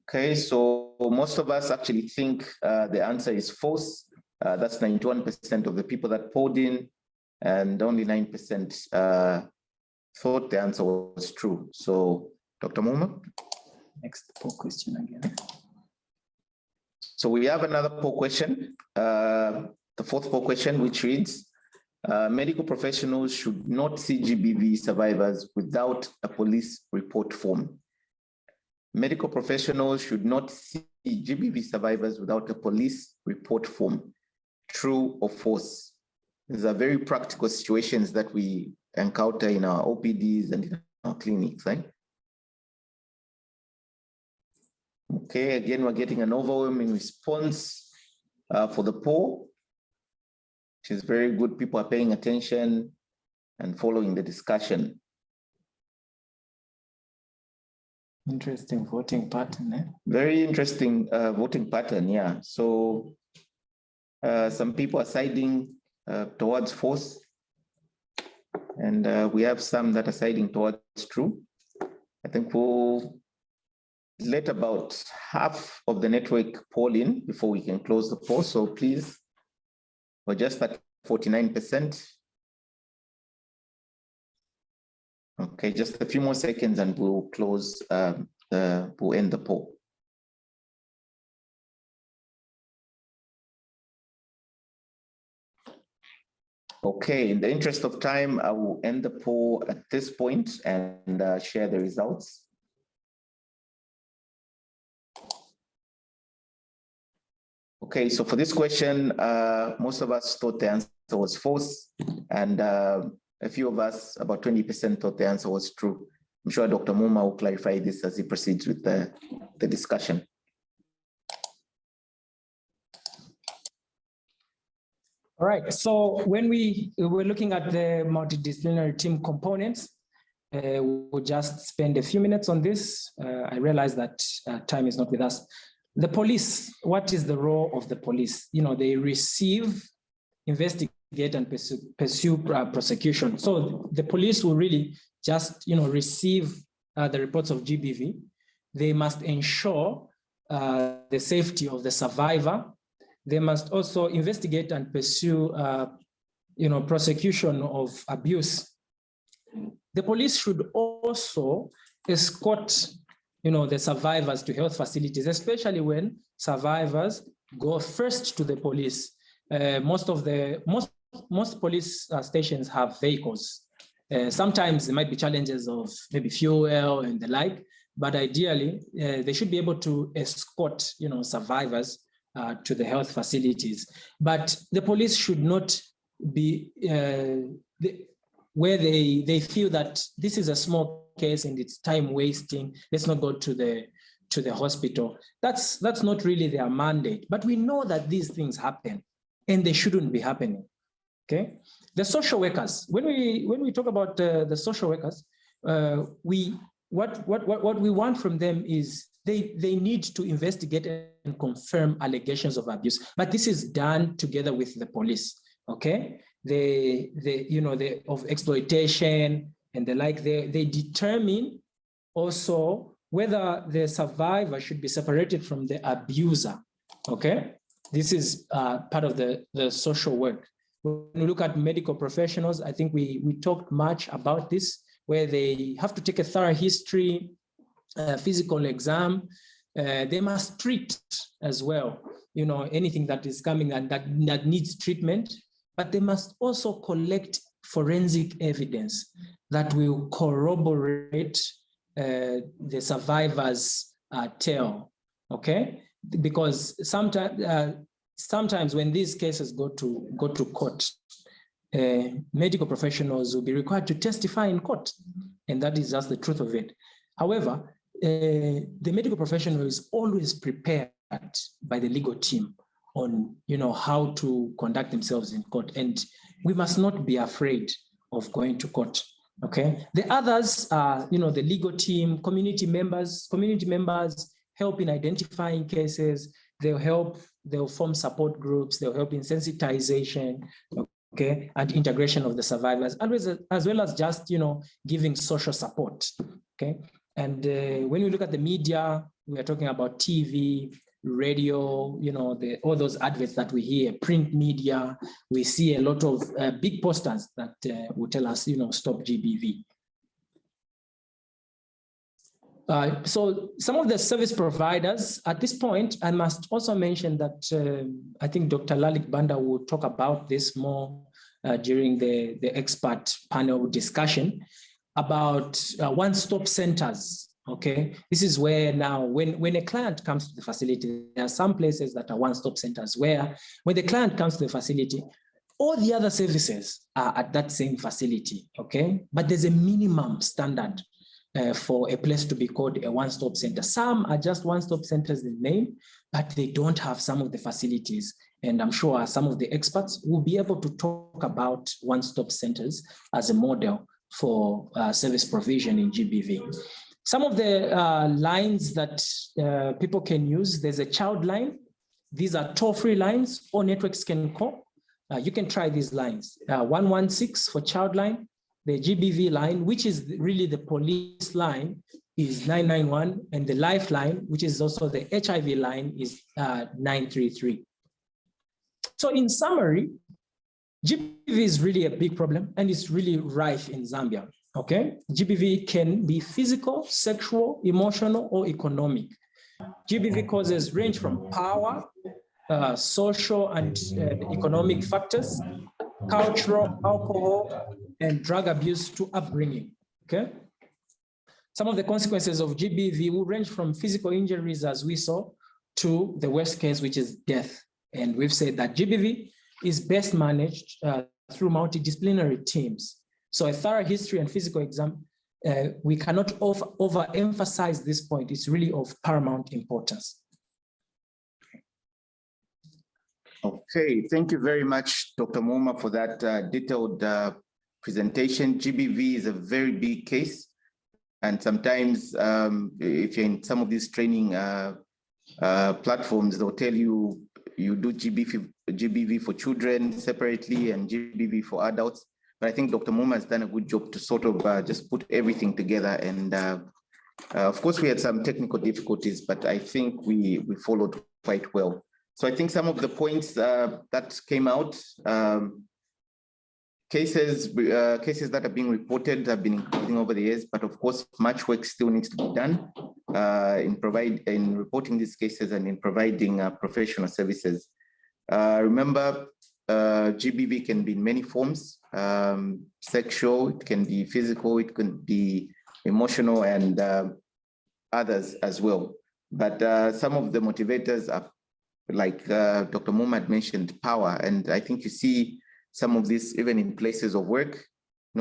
[SPEAKER 1] Okay, so most of us actually think the answer is false. That's 91% of the people that polled in, and only 9% thought the answer was true. So Dr. Muhuma?
[SPEAKER 4] Next poll question again.
[SPEAKER 1] So we have another poll question, the fourth poll question, which reads, medical professionals should not see GBV survivors without a police report form. Medical professionals should not see GBV survivors without a police report form. True or false? These are very practical situations that we encounter in our OPDs and in our clinics, right? Okay, again, we're getting an overwhelming response for the poll, which is very good. People are paying attention and following the discussion.
[SPEAKER 4] Interesting voting pattern, eh?
[SPEAKER 1] Very interesting voting pattern, yeah. So some people are siding towards false, and we have some that are siding towards true. I think we'll let about half of the network poll in before we can close the poll. So please, we're just at 49%. Okay, just a few more seconds and we'll close, we'll end the poll. Okay, in the interest of time, I will end the poll at this point and share the results. Okay, so for this question, most of us thought the answer was false, and a few of us, about 20%, thought the answer was true. I'm sure Dr. Muhuma will clarify this as he proceeds with the discussion.
[SPEAKER 4] All right, so when we were looking at the multidisciplinary team components, we'll just spend a few minutes on this. I realize that time is not with us. The police, what is the role of the police? You know, they receive, investigate, and pursue prosecution. So the police will really just, receive the reports of GBV. They must ensure the safety of the survivor. They must also investigate and pursue, prosecution of abuse. The police should also escort, the survivors to health facilities, especially when survivors go first to the police. Most police stations have vehicles. Sometimes there might be challenges of maybe fuel and the like, but ideally they should be able to escort, survivors to the health facilities. But the police should not be where they feel that this is a small case and it's time wasting, let's not go to the hospital. That's not really their mandate. But we know that these things happen and they shouldn't be happening. Okay, the social workers. When we talk about the social workers, what we want from them is they need to investigate and confirm allegations of abuse, but this is done together with the police. Okay, of exploitation and the like. They determine also whether the survivor should be separated from the abuser. Okay, this is part of the social work. When we look at medical professionals, I think we talked much about this, where they have to take a thorough history, physical exam. They must treat as well, anything that is coming and that needs treatment, but they must also collect forensic evidence that will corroborate the survivor's tale, okay? Because sometimes when these cases go to court, medical professionals will be required to testify in court, and that is just the truth of it. However, the medical professional is always prepared by the legal team on how to conduct themselves in court, and we must not be afraid of going to court. Okay, the others are the legal team, community members help in identifying cases. They'll form support groups, they'll help in sensitization, okay, and integration of the survivors, as well as just giving social support. Okay, and when we look at the media, we are talking about TV, radio, all those adverts that we hear, print media. We see a lot of big posters that will tell us, stop GBV. So some of the service providers at this point, I must also mention that I think Dr. Lalik Banda will talk about this more during the expert panel discussion about one-stop centers. Okay, this is where now when a client comes to the facility, there are some places that are one-stop centers where when the client comes to the facility, all the other services are at that same facility, okay? But there's a minimum standard for a place to be called a one-stop center. Some are just one-stop centers in name, but they don't have some of the facilities. And I'm sure some of the experts will be able to talk about one-stop centers as a model for service provision in GBV. Some of the lines that people can use, there's a child line. These are toll-free lines, all networks can call. You can try these lines. 116 for child line. The GBV line, which is really the police line, is 991, and the lifeline, which is also the HIV line, is 933. So in summary, GBV is really a big problem, and it's really rife in Zambia. Okay, GBV can be physical, sexual, emotional, or economic. GBV causes range from power, social and economic factors, cultural, alcohol, and drug abuse to upbringing. Okay, some of the consequences of GBV will range from physical injuries, as we saw, to the worst case, which is death. And we've said that GBV is best managed through multidisciplinary teams. So a thorough history and physical exam, we cannot overemphasize this point. It's really of paramount importance.
[SPEAKER 1] Okay, thank you very much, Dr. Muhuma, for that detailed presentation. GBV is a very big case. And sometimes if you're in some of these training platforms, they'll tell you, you do GBV for children separately and GBV for adults. But I think Dr. Muhuma has done a good job to sort of just put everything together. And of course, we had some technical difficulties, but I think we followed quite well. So I think some of the points that came out, cases that are being reported have been increasing over the years, but of course, much work still needs to be done in reporting these cases and in providing professional services. Remember, GBV can be in many forms, sexual, it can be physical, it can be emotional, and others as well. But some of the motivators are, like Dr. Muhuma had mentioned, power. And I think you see some of this even in places of work,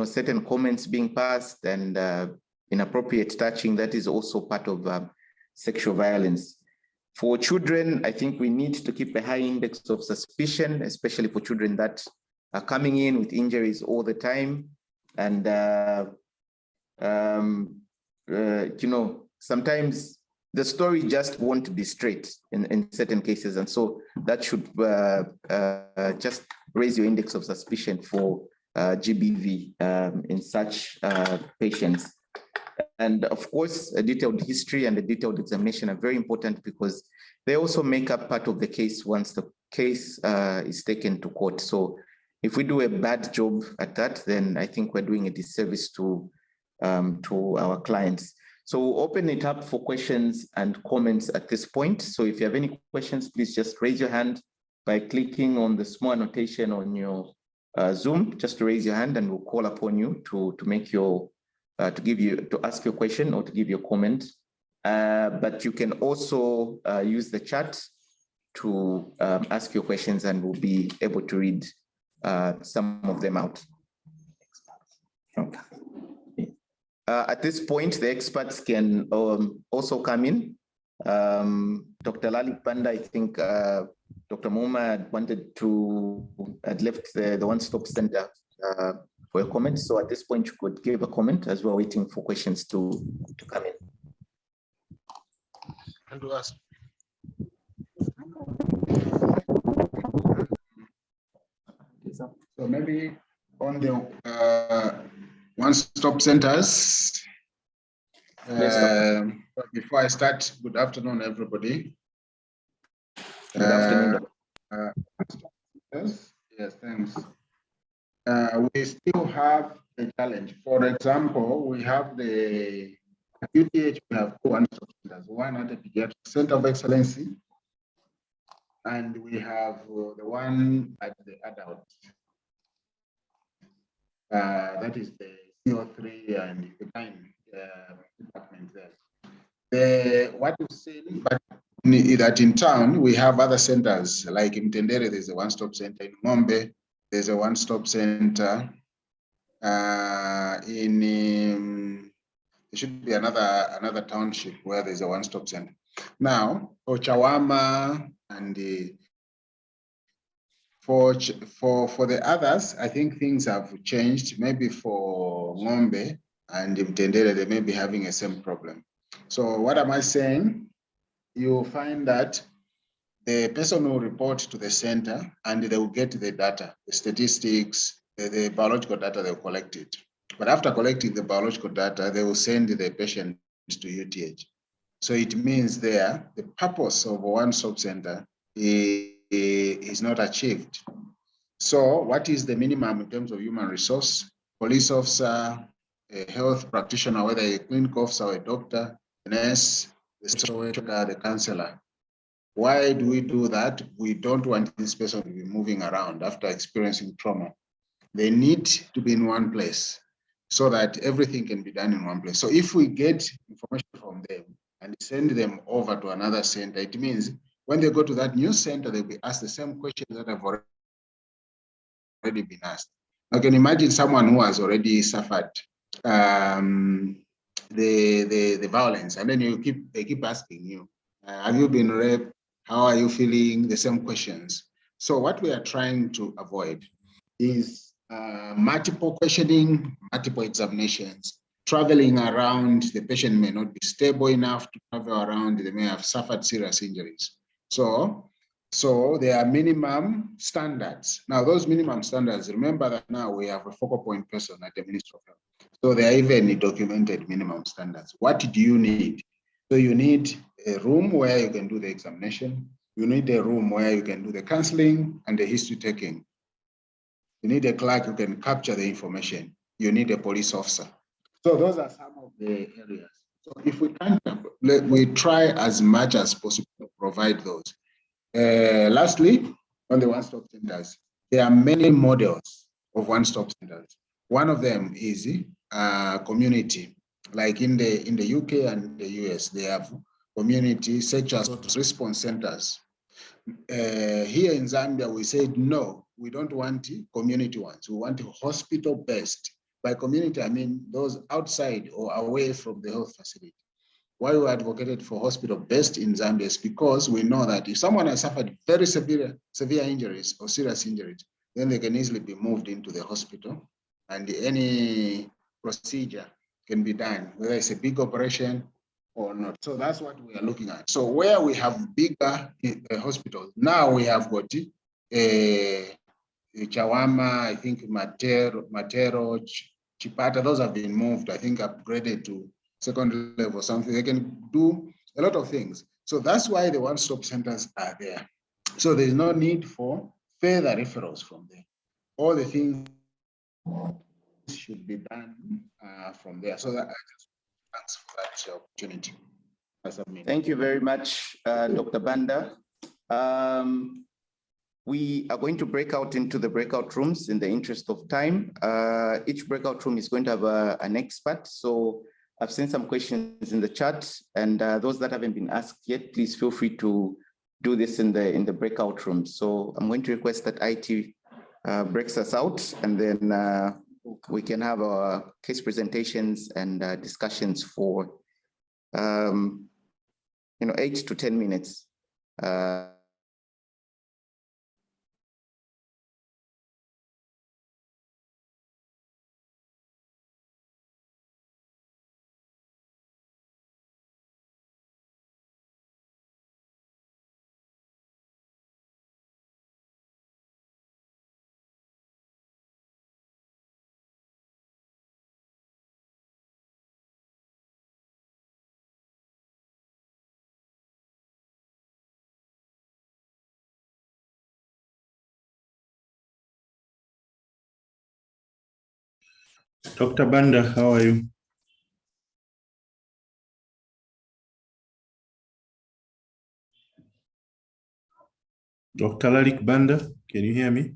[SPEAKER 1] certain comments being passed and inappropriate touching, that is also part of sexual violence. For children, I think we need to keep a high index of suspicion, especially for children that are coming in with injuries all the time. And, you know, sometimes the story just won't be straight in certain cases. And so that should just raise your index of suspicion for GBV in such patients. And of course, a detailed history and a detailed examination are very important because they also make up part of the case once the case is taken to court. So if we do a bad job at that, then I think we're doing a disservice to our clients. So we'll open it up for questions and comments at this point. So if you have any questions, please just raise your hand by clicking on the small annotation on your Zoom, just to raise your hand, and we'll call upon you to make your to ask your question or to give your comment. But you can also use the chat to ask your questions, and we'll be able to read some of them out. Okay. At this point, the experts can also come in. Dr. Lalik, Banda, I think Dr. Muhuma had left the one-stop center for a comment. So at this point, you could give a comment as we're waiting for questions to come in.
[SPEAKER 8] And to ask. So maybe on the one-stop centers. Before I start, good afternoon, everybody.
[SPEAKER 1] Good afternoon.
[SPEAKER 8] Yes, thanks. We still have a challenge. For example, we have the UTH, we have two one-stop centers, one at the Pediatric Center of Excellence, and we have the one at the adult. That is the CO3 and the kind department there. What you've seen, but that in town, we have other centers, like in Tendere, there's a one-stop center. In Ngombe, there's a one-stop center. There should be another township where there's a one-stop center. Now, for Chawama and for the others, I think things have changed. Maybe for Ngombe and Mtendere, they may be having the same problem. So what am I saying? You'll find that the person will report to the center and they will get the data, the statistics, the biological data, they'll collect it. But after collecting the biological data, they will send the patient to UTH. So it means there, the purpose of a one-stop center is not achieved. So what is the minimum in terms of human resource? Police officer, a health practitioner, whether a clinical officer or a doctor, a nurse, the social worker, the counselor. Why do we do that? We don't want this person to be moving around after experiencing trauma. They need to be in one place so that everything can be done in one place. So if we get information from them and send them over to another center, it means when they go to that new center, they'll be asked the same questions that have already been asked. I can imagine someone who has already suffered the violence, and then they keep asking you, have you been raped? How are you feeling? The same questions. So what we are trying to avoid is multiple questioning, multiple examinations, traveling around. The patient may not be stable enough to travel around. They may have suffered serious injuries. So there are minimum standards. Now, those minimum standards, remember that now we have a focal point person at the Ministry of Health. So there are even documented minimum standards. What do you need? So you need a room where you can do the examination. You need a room where you can do the counseling and the history taking. You need a clerk who can capture the information. You need a police officer. So those are some of the areas. So if we can, we try as much as possible to provide those. Lastly, on the one-stop centers, there are many models of one-stop centers. One of them is community. Like in the UK and the US, they have community sexual response centers. Here in Zambia, we said, no, we don't want community ones. We want hospital-based. By community, I mean those outside or away from the health facility. Why we advocated for hospital-based in Zambia is because we know that if someone has suffered very severe injuries or serious injuries, then they can easily be moved into the hospital, and any procedure can be done, whether it's a big operation or not. So that's what we are looking at. So where we have bigger hospitals, now we have got Chawama, I think Matero, Chipata, those have been moved, I think upgraded to second level, something. They can do a lot of things. So that's why the one-stop centers are there. So there's no need for further referrals from there. All the things should be done from there. So that, thanks for that opportunity.
[SPEAKER 1] Thank you very much, Dr. Banda. We are going to break out into the breakout rooms in the interest of time. Each breakout room is going to have an expert. So I've sent some questions in the chat, and those that haven't been asked yet, please feel free to do this in the breakout room. So I'm going to request that IT breaks us out, and then we can have our case presentations and discussions for 8 to 10 minutes.
[SPEAKER 9] Dr. Banda, how are you? Dr. Lalik Banda, can you hear me?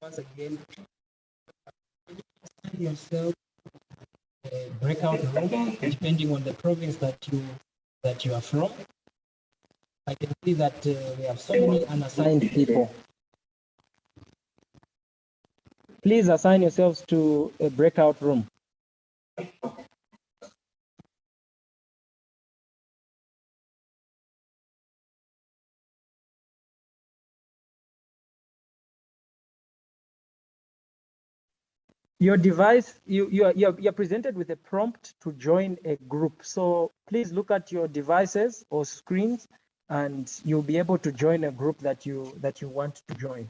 [SPEAKER 4] Once again, yourself breakout room depending on the province that you are from. I can see that we have so many unassigned people. Please assign yourselves to a breakout room. Your device, you're presented with a prompt to join a group. So please look at your devices or screens, and you'll be able to join a group that you want to join.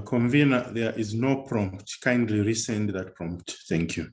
[SPEAKER 9] Convener, there is no prompt. Kindly resend that prompt. Thank you.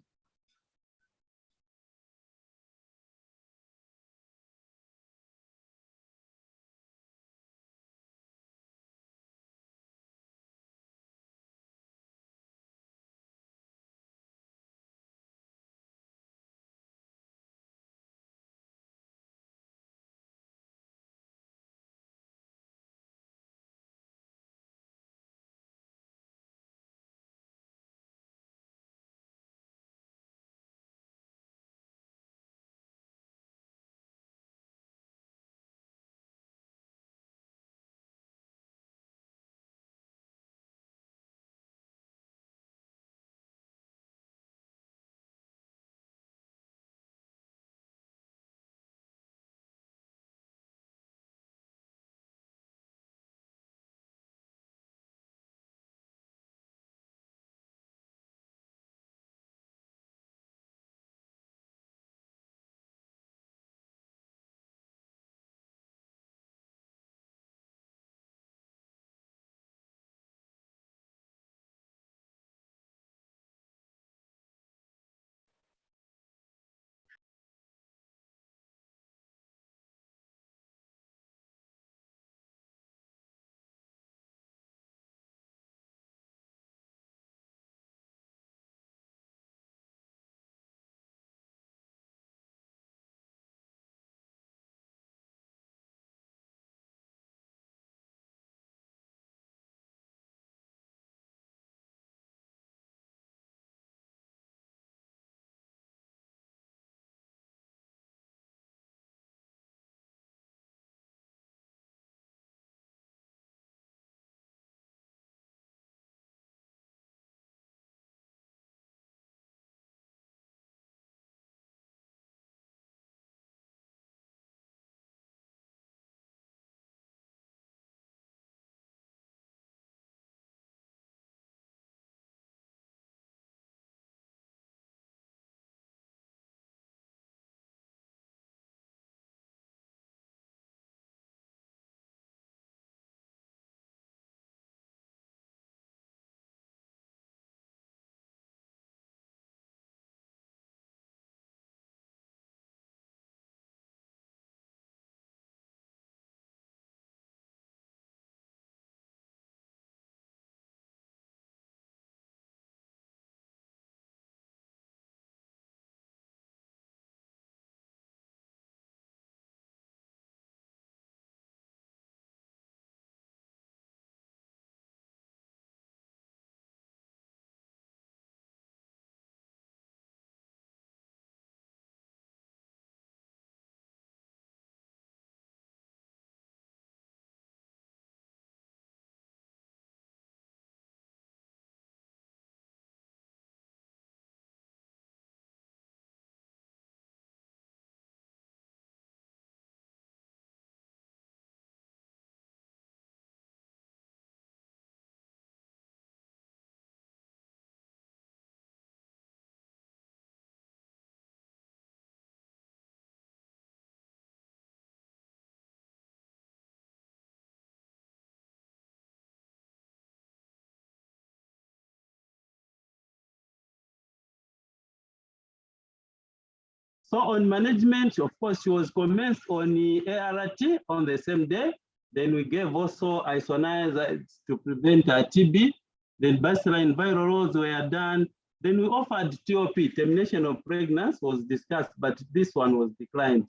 [SPEAKER 10] So on management, of course, she was commenced on the ART on the same day. Then we gave also isoniazid to prevent TB. Then baseline viral loads were done. Then we offered TOP, termination of pregnancy was discussed, but this one was declined.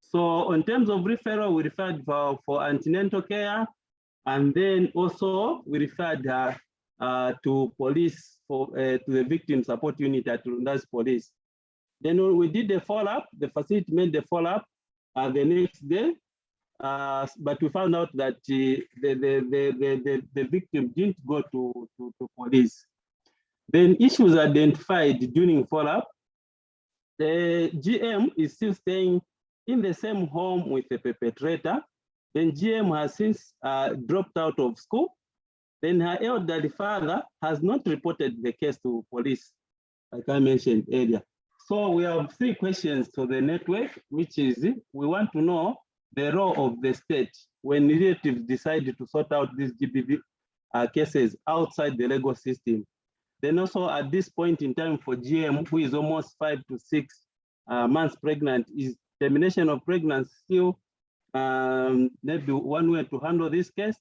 [SPEAKER 10] So in terms of referral, we referred for antenatal care, and then also we referred to police, to the victim support unit at Lunda's police. Then we did the follow-up, the facility made the follow-up the next day, but we found out that the victim didn't go to police. Then issues identified during follow-up, the GM is still staying in the same home with the perpetrator. Then GM has since dropped out of school. Then her elderly father has not reported the case to police, like I mentioned earlier. So we have 3 questions to the network, which is, we want to know the role of the state when relatives decide to sort out these GBV cases outside the legal system. Then also at this point in time for GM, who is almost 5 to 6 months pregnant, is termination of pregnancy still maybe one way to handle this case?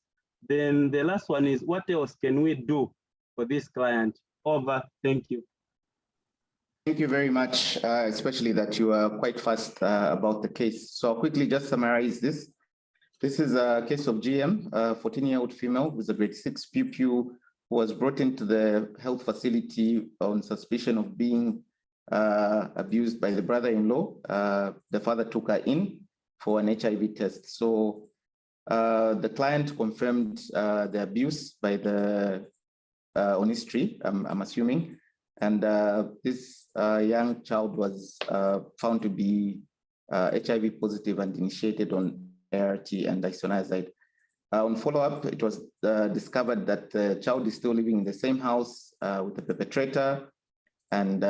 [SPEAKER 10] Then the last one is, what else can we do for this client? Over, thank you.
[SPEAKER 1] Thank you very much, especially that you are quite fast about the case. So I'll quickly just summarize this. This is a case of GM, a 14-year-old female who's a grade 6 pupil who was brought into the health facility on suspicion of being abused by the brother-in-law. The father took her in for an HIV test. So the client confirmed the abuse by the onistry, I'm assuming. And this young child was found to be HIV positive and initiated on ART and isoniazid. On follow-up, it was discovered that the child is still living in the same house with the perpetrator. And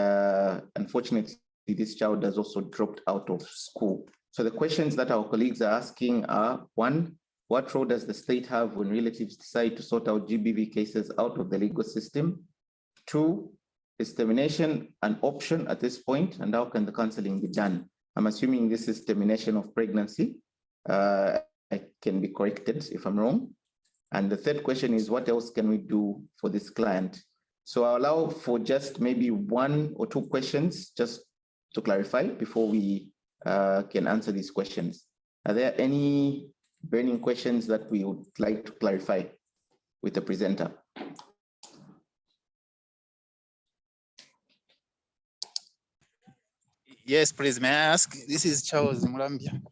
[SPEAKER 1] unfortunately, this child has also dropped out of school. So the questions that our colleagues are asking are, 1, what role does the state have when relatives decide to sort out GBV cases out of the legal system? 2, is termination an option at this point, and how can the counseling be done? I'm assuming this is termination of pregnancy. I can be corrected if I'm wrong. And the third question is, what else can we do for this client? So I'll allow for just maybe 1 or 2 questions just to clarify before we can answer these questions. Are there any burning questions that we would like to clarify with the presenter?
[SPEAKER 7] Yes, please, may I ask? This is Charles Mlambia.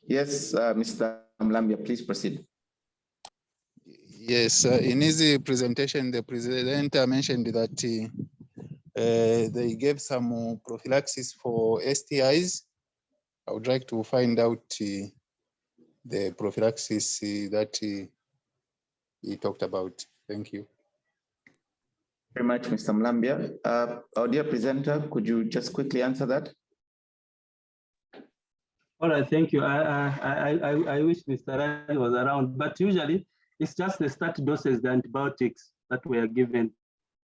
[SPEAKER 1] Yes, Mr. Mlambia, please proceed.
[SPEAKER 7] Yes, in his presentation, the presenter mentioned that they gave some prophylaxis for STIs. I would like to find out the prophylaxis that he talked about. Thank you.
[SPEAKER 1] Very much, Mr. Mlambia. Our dear presenter, could you just quickly answer that?
[SPEAKER 10] All right, thank you. I wish Mr. Rani was around, but usually it's just the start doses, the antibiotics that were given.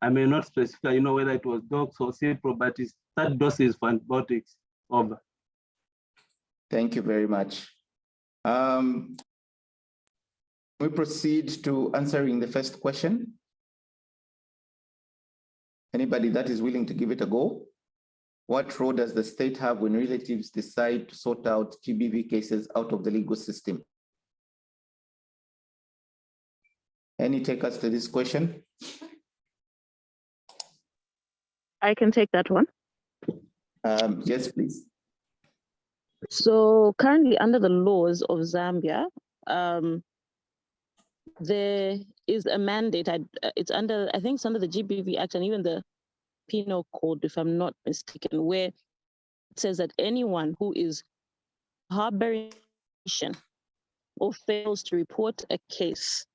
[SPEAKER 10] I may not specify, whether it was dogs or Cipro, but it's start doses for antibiotics. Over.
[SPEAKER 1] Thank you very much. We proceed to answering the first question. Anybody that is willing to give it a go? What role does the state have when relatives decide to sort out GBV cases out of the legal system? Any takers to this question?
[SPEAKER 11] I can take that one.
[SPEAKER 1] Yes, please.
[SPEAKER 11] So currently under the laws of Zambia, there is a mandate, it's under, I think it's under the GBV Act and even the Penal Code, if I'm not mistaken, where it says that anyone who is harboring or fails to report a case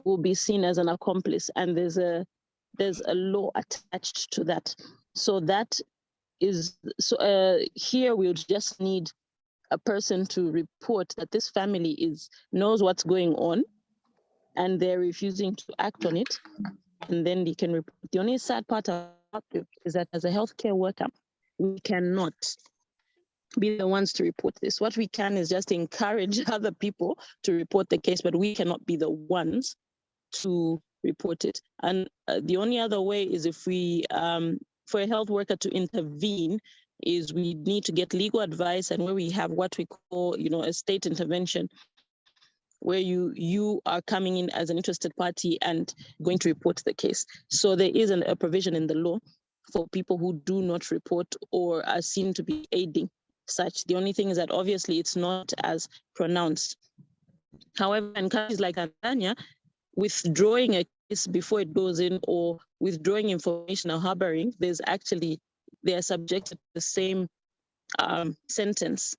[SPEAKER 11] will be seen as an accomplice, and there's a law attached to that. So that is, here we would just need a person to report that this family knows what's going on and they're refusing to act on it, and then they can report. The only sad part about it is that as a healthcare worker, we cannot be the ones to report this. What we can is just encourage other people to report the case, but we cannot be the ones to report it. And the only other way is if we, for a health worker to intervene, is we need to get legal advice, and where we have what we call, a state intervention, where you are coming in as an interested party and going to report the case. So there is a provision in the law for people who do not report or are seen to be aiding such. The only thing is that obviously it's not as pronounced. However, in countries like Tanzania, withdrawing a case before it goes in or withdrawing information or harboring, they are subjected to the same sentence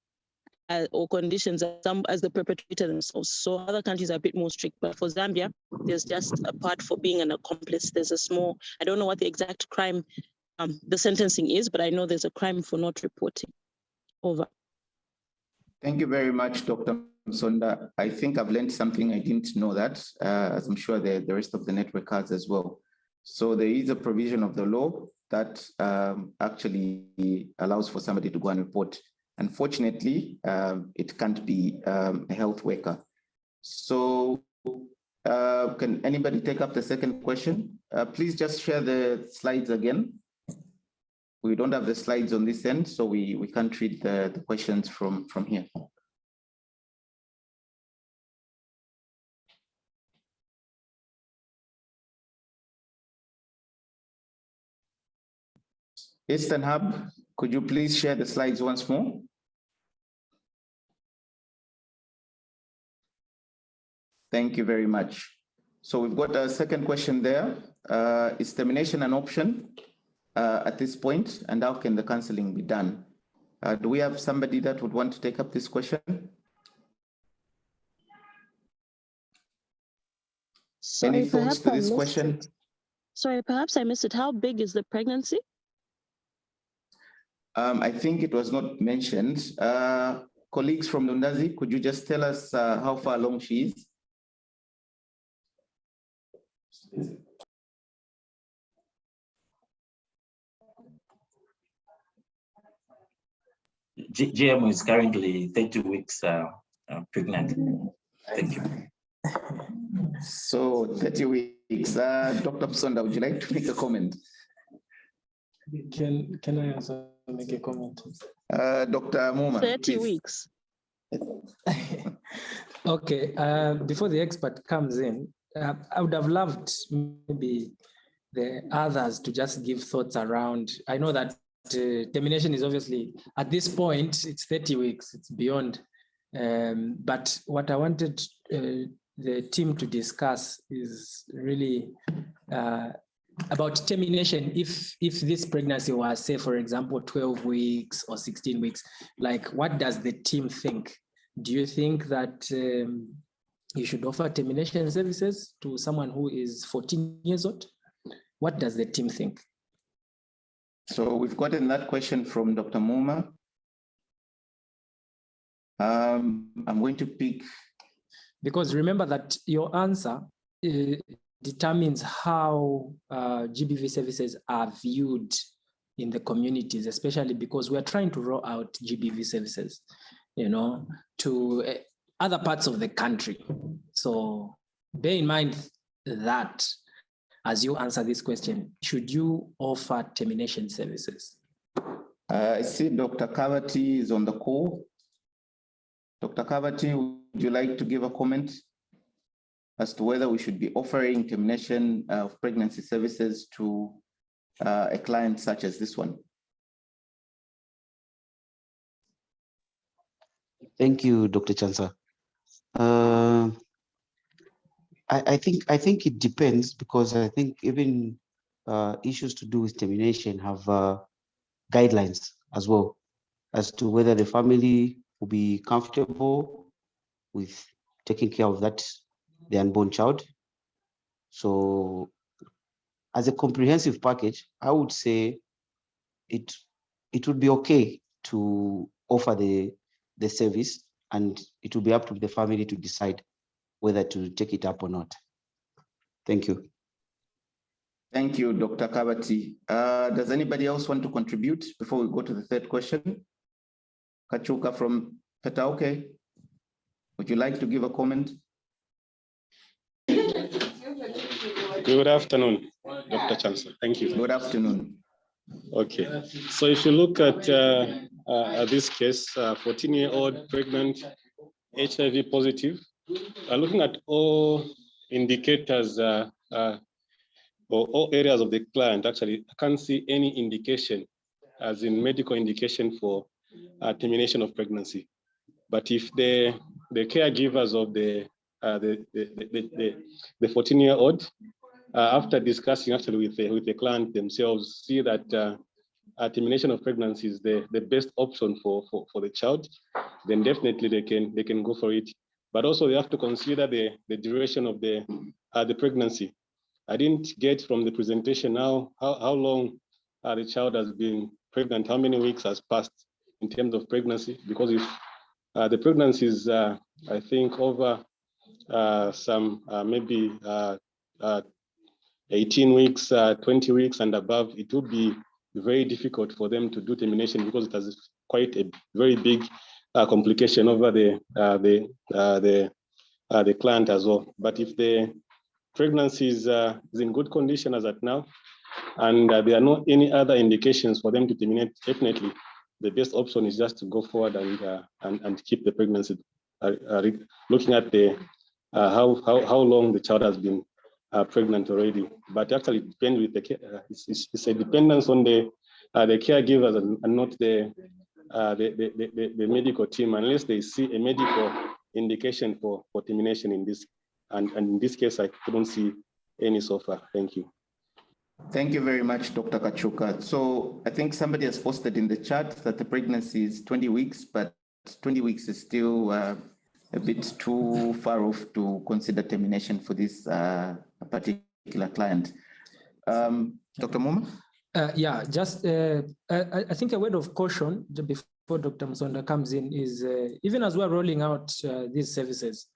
[SPEAKER 11] or conditions as the perpetrator themselves. So other countries are a bit more strict, but for Zambia, there's just a part for being an accomplice. There's a small, I don't know what the exact crime, the sentencing is, but I know there's a crime for not reporting. Over.
[SPEAKER 1] Thank you very much, Dr. Musonda. I think I've learned something I didn't know that, as I'm sure the rest of the network has as well. So there is a provision of the law that actually allows for somebody to go and report. Unfortunately, it can't be a health worker. So can anybody take up the second question? Please just share the slides again. We don't have the slides on this end, so we can't read the questions from here. Eastern Hub, could you please share the slides once more? Thank you very much. So we've got a second question there. Is termination an option at this point, and how can the counseling be done? Do we have somebody that would want to take up this question?
[SPEAKER 11] Sorry,
[SPEAKER 1] any thoughts to this question?
[SPEAKER 11] Sorry, perhaps I missed it. How big is the pregnancy?
[SPEAKER 1] I think it was not mentioned. Colleagues from Lundazi, could you just tell us how far along she is?
[SPEAKER 12] GM is currently 30 weeks pregnant. Thank you.
[SPEAKER 1] So 30 weeks. Dr. Musonda, would you like to make a comment?
[SPEAKER 4] Can I also make a comment?
[SPEAKER 1] Dr. Muhuma,
[SPEAKER 11] 30
[SPEAKER 1] please.
[SPEAKER 11] weeks.
[SPEAKER 4] Okay, before the expert comes in, I would have loved maybe the others to just give thoughts around. I know that termination is obviously, at this point, it's 30 weeks, it's beyond. But what I wanted the team to discuss is really about termination. If this pregnancy was, say, for example, 12 weeks or 16 weeks, like what does the team think? Do you think that you should offer termination services to someone who is 14 years old? What does the team think?
[SPEAKER 1] So we've gotten that question from Dr. Muhuma. I'm going to pick.
[SPEAKER 4] Because remember that your answer determines how GBV services are viewed in the communities, especially because we're trying to roll out GBV services, to other parts of the country. So bear in mind that as you answer this question, should you offer termination services?
[SPEAKER 1] I see Dr. Kavati is on the call. Dr. Kavati, would you like to give a comment as to whether we should be offering termination of pregnancy services to a client such as this one?
[SPEAKER 13] Thank you, Dr. Chansa. I think it depends, because I think even issues to do with termination have guidelines as well as to whether the family will be comfortable with taking care of the unborn child. So as a comprehensive package, I would say it would be okay to offer the service, and it will be up to the family to decide whether to take it up or not. Thank you.
[SPEAKER 1] Thank you, Dr. Kabati. Does anybody else want to contribute before we go to the third question? Kachuka from Petauke, would you like to give a comment?
[SPEAKER 6] Good afternoon, Dr. Chansa. Thank you.
[SPEAKER 1] Good afternoon.
[SPEAKER 6] Okay, so if you look at this case, 14-year-old pregnant, HIV positive, looking at all indicators or all areas of the client, actually, I can't see any indication, as in medical indication for termination of pregnancy. But if the caregivers of the 14-year-old, after discussing actually with the client themselves, see that termination of pregnancy is the best option for the child, then definitely they can go for it. But also they have to consider the duration of the pregnancy. I didn't get from the presentation now how long the child has been pregnant, how many weeks has passed in terms of pregnancy, because if the pregnancy is, I think, over some maybe 18 weeks, 20 weeks and above, it would be very difficult for them to do termination because it has quite a very big complication over the client as well. But if the pregnancy is in good condition as at now, and there are not any other indications for them to terminate, definitely the best option is just to go forward and keep the pregnancy, looking at the how long the child has been pregnant already. But actually, it depends with the it's a dependence on the caregivers and not the medical team, unless they see a medical indication for termination in this. And in this case, I couldn't see any so far. Thank you.
[SPEAKER 1] Thank you very much, Dr. Kachuka. So I think somebody has posted in the chat that the pregnancy is 20 weeks, but 20 weeks is still a bit too far off to consider termination for this particular client. Dr. Muhuma?
[SPEAKER 4] Yeah, just I think a word of caution before Dr. Musonda comes in is even as we're rolling out these services,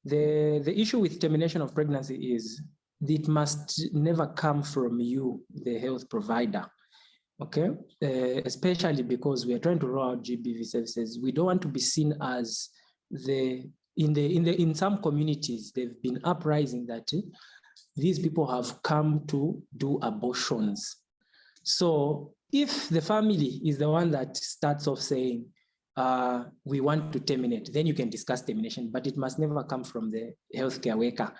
[SPEAKER 4] the issue with termination of pregnancy is it must never come from you, the health provider, okay? Especially because we are trying to roll out GBV services. We don't want to be seen as in some communities, they've been uprising that these people have come to do abortions. So if the family is the one that starts off saying, we want to terminate, then you can discuss termination, but it must never come from the healthcare worker.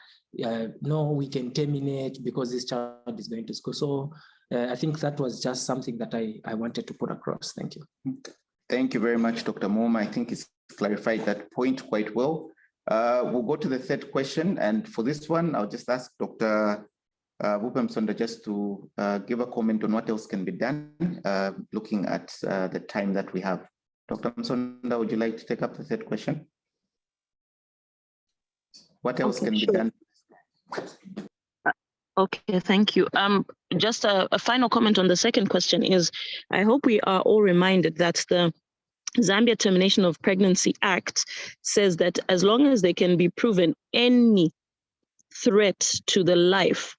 [SPEAKER 4] No, we can terminate because this child is going to school. So I think that was just something that I wanted to put across. Thank you.
[SPEAKER 1] Thank you very much, Dr. Muhuma. I think it's clarified that point quite well. We'll go to the third question. And for this one, I'll just ask Dr. Bupe Musonda just to give a comment on what else can be done, looking at the time that we have. Dr. Musonda, would you like to take up the third question? What else can be done?
[SPEAKER 11] Okay, thank you. Just a final comment on the second question is, I hope we are all reminded that the Zambia Termination of Pregnancy Act says that as long as there can be proven any threat to the life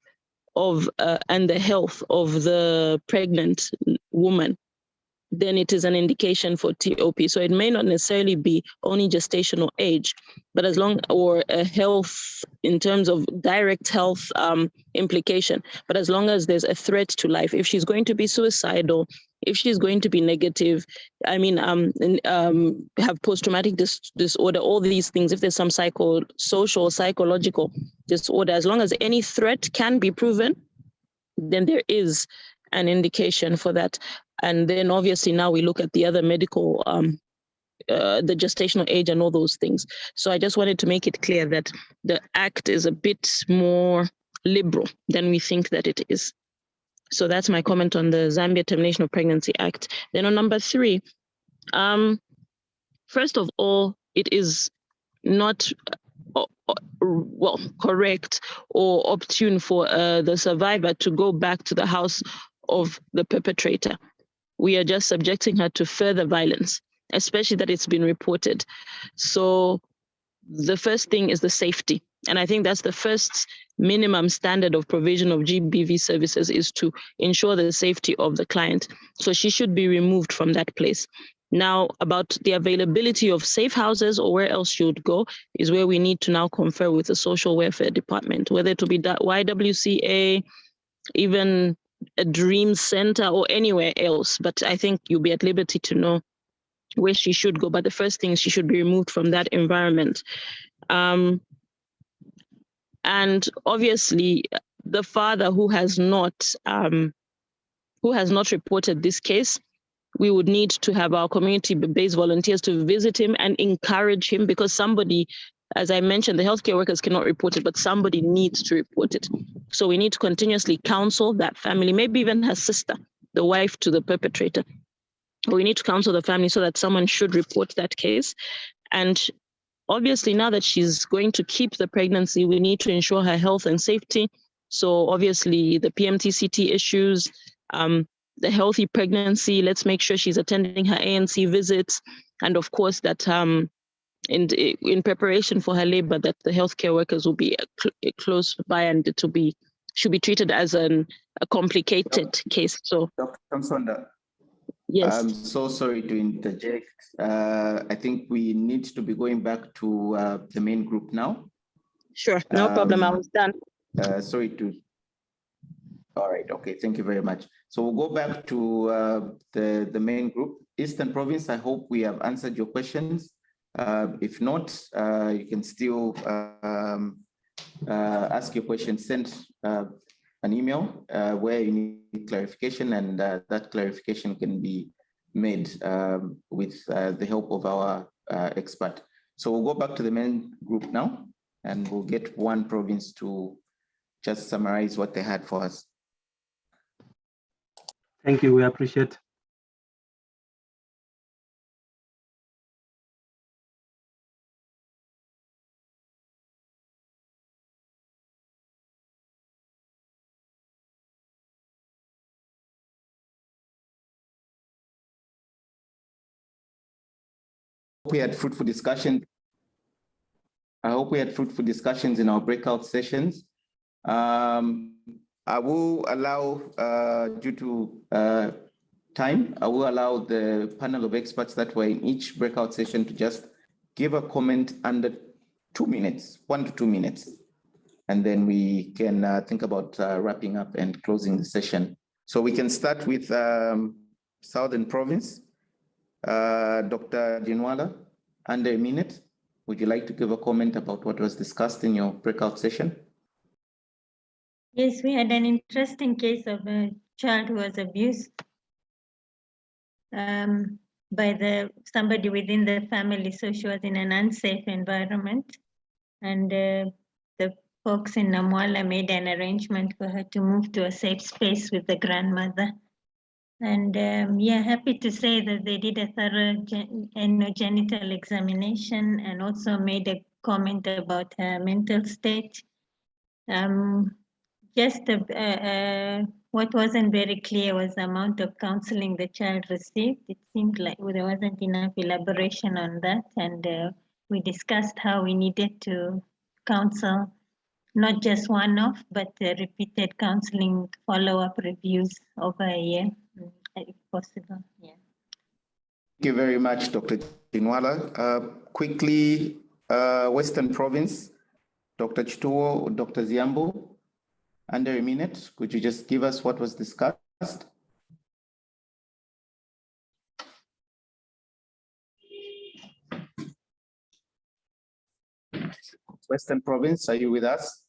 [SPEAKER 11] of and the health of the pregnant woman, then it is an indication for TOP. So it may not necessarily be only gestational age, but as long, or a health in terms of direct health implication, but as long as there's a threat to life, if she's going to be suicidal, if she's going to be negative, I mean, have post-traumatic disorder, all these things, if there's some social, psychological disorder, as long as any threat can be proven, then there is an indication for that. And then obviously now we look at the other medical, the gestational age and all those things. So I just wanted to make it clear that the act is a bit more liberal than we think that it is. So that's my comment on the Zambia Termination of Pregnancy Act. Then on number 3, first of all, it is not well, correct or opportune for the survivor to go back to the house of the perpetrator. We are just subjecting her to further violence, especially that it's been reported. So the first thing is the safety And I think that's the first minimum standard of provision of GBV services, is to ensure the safety of the client. So she should be removed from that place. Now, about the availability of safe houses or where else she would go is where we need to now confer with the social welfare department, whether it will be YWCA, even a dream center or anywhere else. But I think you'll be at liberty to know where she should go. But the first thing is she should be removed from that environment. And obviously, the father who has not reported this case, we would need to have our community-based volunteers to visit him and encourage him, because somebody, as I mentioned, the healthcare workers cannot report it, but somebody needs to report it. So we need to continuously counsel that family, maybe even her sister, the wife to the perpetrator. We need to counsel the family so that someone should report that case. And obviously, now that she's going to keep the pregnancy, we need to ensure her health and safety. So obviously the PMTCT issues, the healthy pregnancy, let's make sure she's attending her ANC visits. And of course that in preparation for her labor, that the healthcare workers will be close by, and it should be treated as a complicated case. So
[SPEAKER 1] Dr. Musonda.
[SPEAKER 11] Yes.
[SPEAKER 1] I'm so sorry to interject. I think we need to be going back to the main group now.
[SPEAKER 11] Sure, no problem, I was done.
[SPEAKER 1] Sorry to, all right, okay, thank you very much. So we'll go back to the main group. Eastern Province, I hope we have answered your questions. If not, you can still ask your question, send an email where you need clarification, and that clarification can be made with the help of our expert. So we'll go back to the main group now, and we'll get one province to just summarize what they had for us.
[SPEAKER 10] Thank you, we appreciate.
[SPEAKER 1] We had fruitful discussion. I hope we had fruitful discussions in our breakout sessions. I will allow, due to time, I will allow the panel of experts that were in each breakout session to just give a comment under 2 minutes, 1 to 2 minutes. And then we can think about wrapping up and closing the session. So we can start with Southern Province. Dr. Ginwalla, under a minute. Would you like to give a comment about what was discussed in your breakout session?
[SPEAKER 3] Yes, we had an interesting case of a child who was abused by somebody within the family. So she was in an unsafe environment, and the folks in Namwala made an arrangement for her to move to a safe space with the grandmother. And yeah, happy to say that they did a thorough genital examination and also made a comment about her mental state. Just what wasn't very clear was the amount of counseling the child received. It seemed like there wasn't enough elaboration on that, and we discussed how we needed to counsel not just one-off, but repeated counseling follow-up reviews over a year, if possible. Yeah.
[SPEAKER 1] Thank you very much, Dr. Ginwalla. Quickly, Western Province, Dr. Chituo or Dr. Zyambo, under a minute, could you just give us what was discussed? Western Province, are you with us?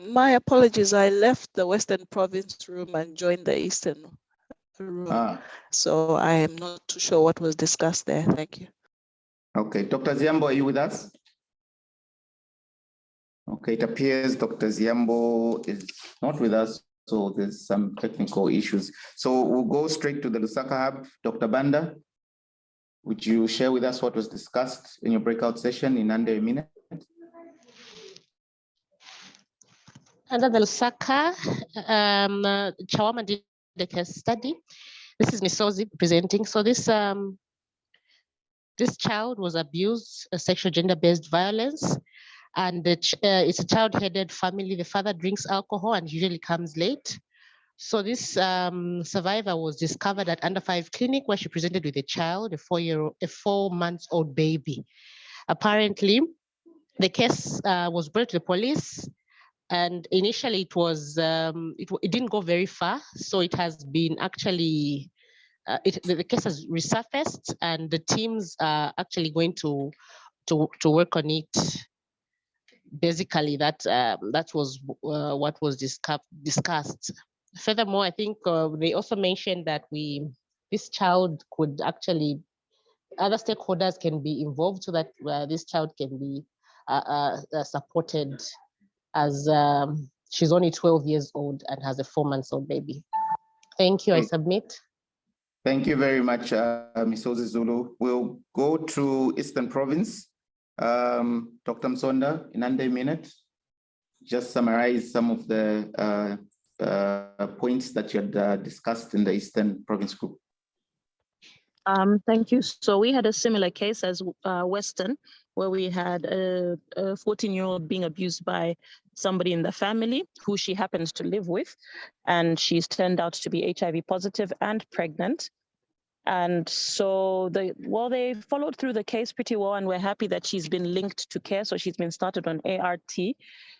[SPEAKER 14] My apologies, I left the Western Province room and joined the Eastern room. So I am not too sure what was discussed there. Thank you.
[SPEAKER 1] Okay, Dr. Zyambo, are you with us? Okay, it appears Dr. Zyambo is not with us, so there's some technical issues. So we'll go straight to the Lusaka Hub. Dr. Banda, would you share with us what was discussed in your breakout session in under a minute?
[SPEAKER 15] Under the Lusaka, Chawama did the case study. This is Misozi presenting. So this this child was abused, sexual gender-based violence, and it's a child-headed family. The father drinks alcohol and usually comes late. So this survivor was discovered at Under 5 clinic where she presented with a child, a 4-month-old baby. Apparently, the case was brought to the police, and initially it was it didn't go very far. So it has been actually the case has resurfaced, and the teams are actually going to work on it. Basically, that was what was discussed. Furthermore, I think they also mentioned that this child could actually, other stakeholders can be involved so that this child can be supported, as she's only 12 years old and has a 4-month-old baby. Thank you. I submit.
[SPEAKER 1] Thank you very much, Ms. Zulu. We'll go to Eastern Province. Dr. Musonda, in under a minute, just summarize some of the points that you had discussed in the Eastern Province group.
[SPEAKER 11] Thank you. So we had a similar case as Western, where we had a 14-year-old being abused by somebody in the family who she happens to live with, and she's turned out to be HIV positive and pregnant. And so they followed through the case pretty well, and we're happy that she's been linked to care. So she's been started on ART.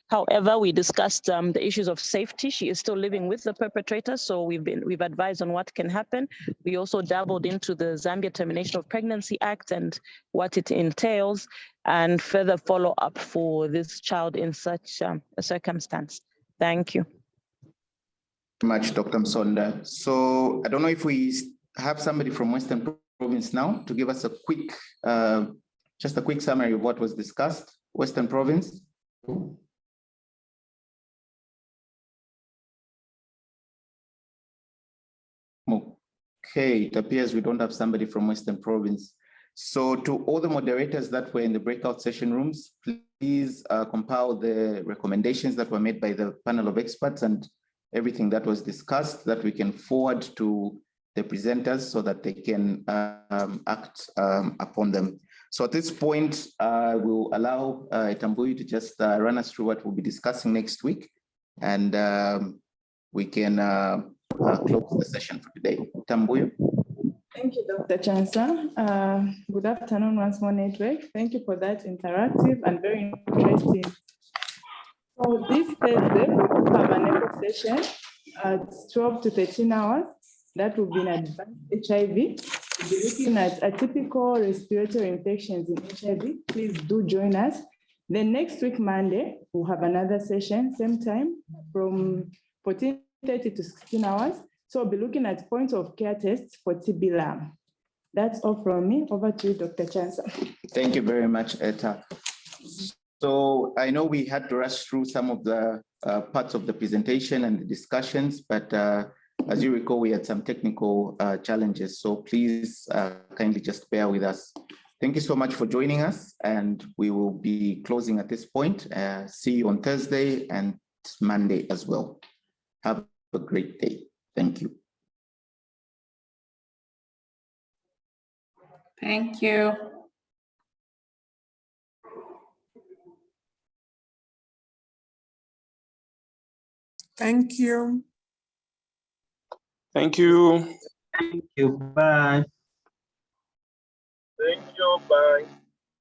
[SPEAKER 11] However, we discussed the issues of safety. She is still living with the perpetrator, so we've advised on what can happen. We also dabbled into the Zambia Termination of Pregnancy Act and what it entails, and further follow up for this child in such a circumstance. Thank you.
[SPEAKER 1] Very much, Dr. Musonda. So I don't know if we have somebody from Western Province now to give us a quick, just a quick summary of what was discussed. Western Province. Okay, it appears we don't have somebody from Western Province. So to all the moderators that were in the breakout session rooms, please compile the recommendations that were made by the panel of experts and everything that was discussed that we can forward to the presenters so that they can act upon them. So at this point, we'll allow Tambuyi to just run us through what we'll be discussing next week, and we can close the session for today. Tambuyi.
[SPEAKER 2] Thank you, Dr. Chansa. Good afternoon once more, Network. Thank you for that interactive and very interesting. So this Thursday, we have an echo session at 12 to 13 hours. That will be in advanced HIV. We'll be looking at atypical respiratory infections in HIV. Please do join us. Then next week, Monday, we'll have another session, same time, from 14:30 to 16 hours. So we'll be looking at point of care tests for TB lab. That's all from me. Over to you, Dr. Chansa.
[SPEAKER 1] Thank you very much, Etta. So I know we had to rush through some of the parts of the presentation and the discussions, but as you recall, we had some technical challenges. So please kindly just bear with us. Thank you so much for joining us, and we will be closing at this point. See you on Thursday and Monday as well. Have a great day. Thank you.
[SPEAKER 16] Thank you.
[SPEAKER 17] Thank you.
[SPEAKER 18] Thank you.
[SPEAKER 10] Thank you. Bye.
[SPEAKER 18] Thank you. Bye.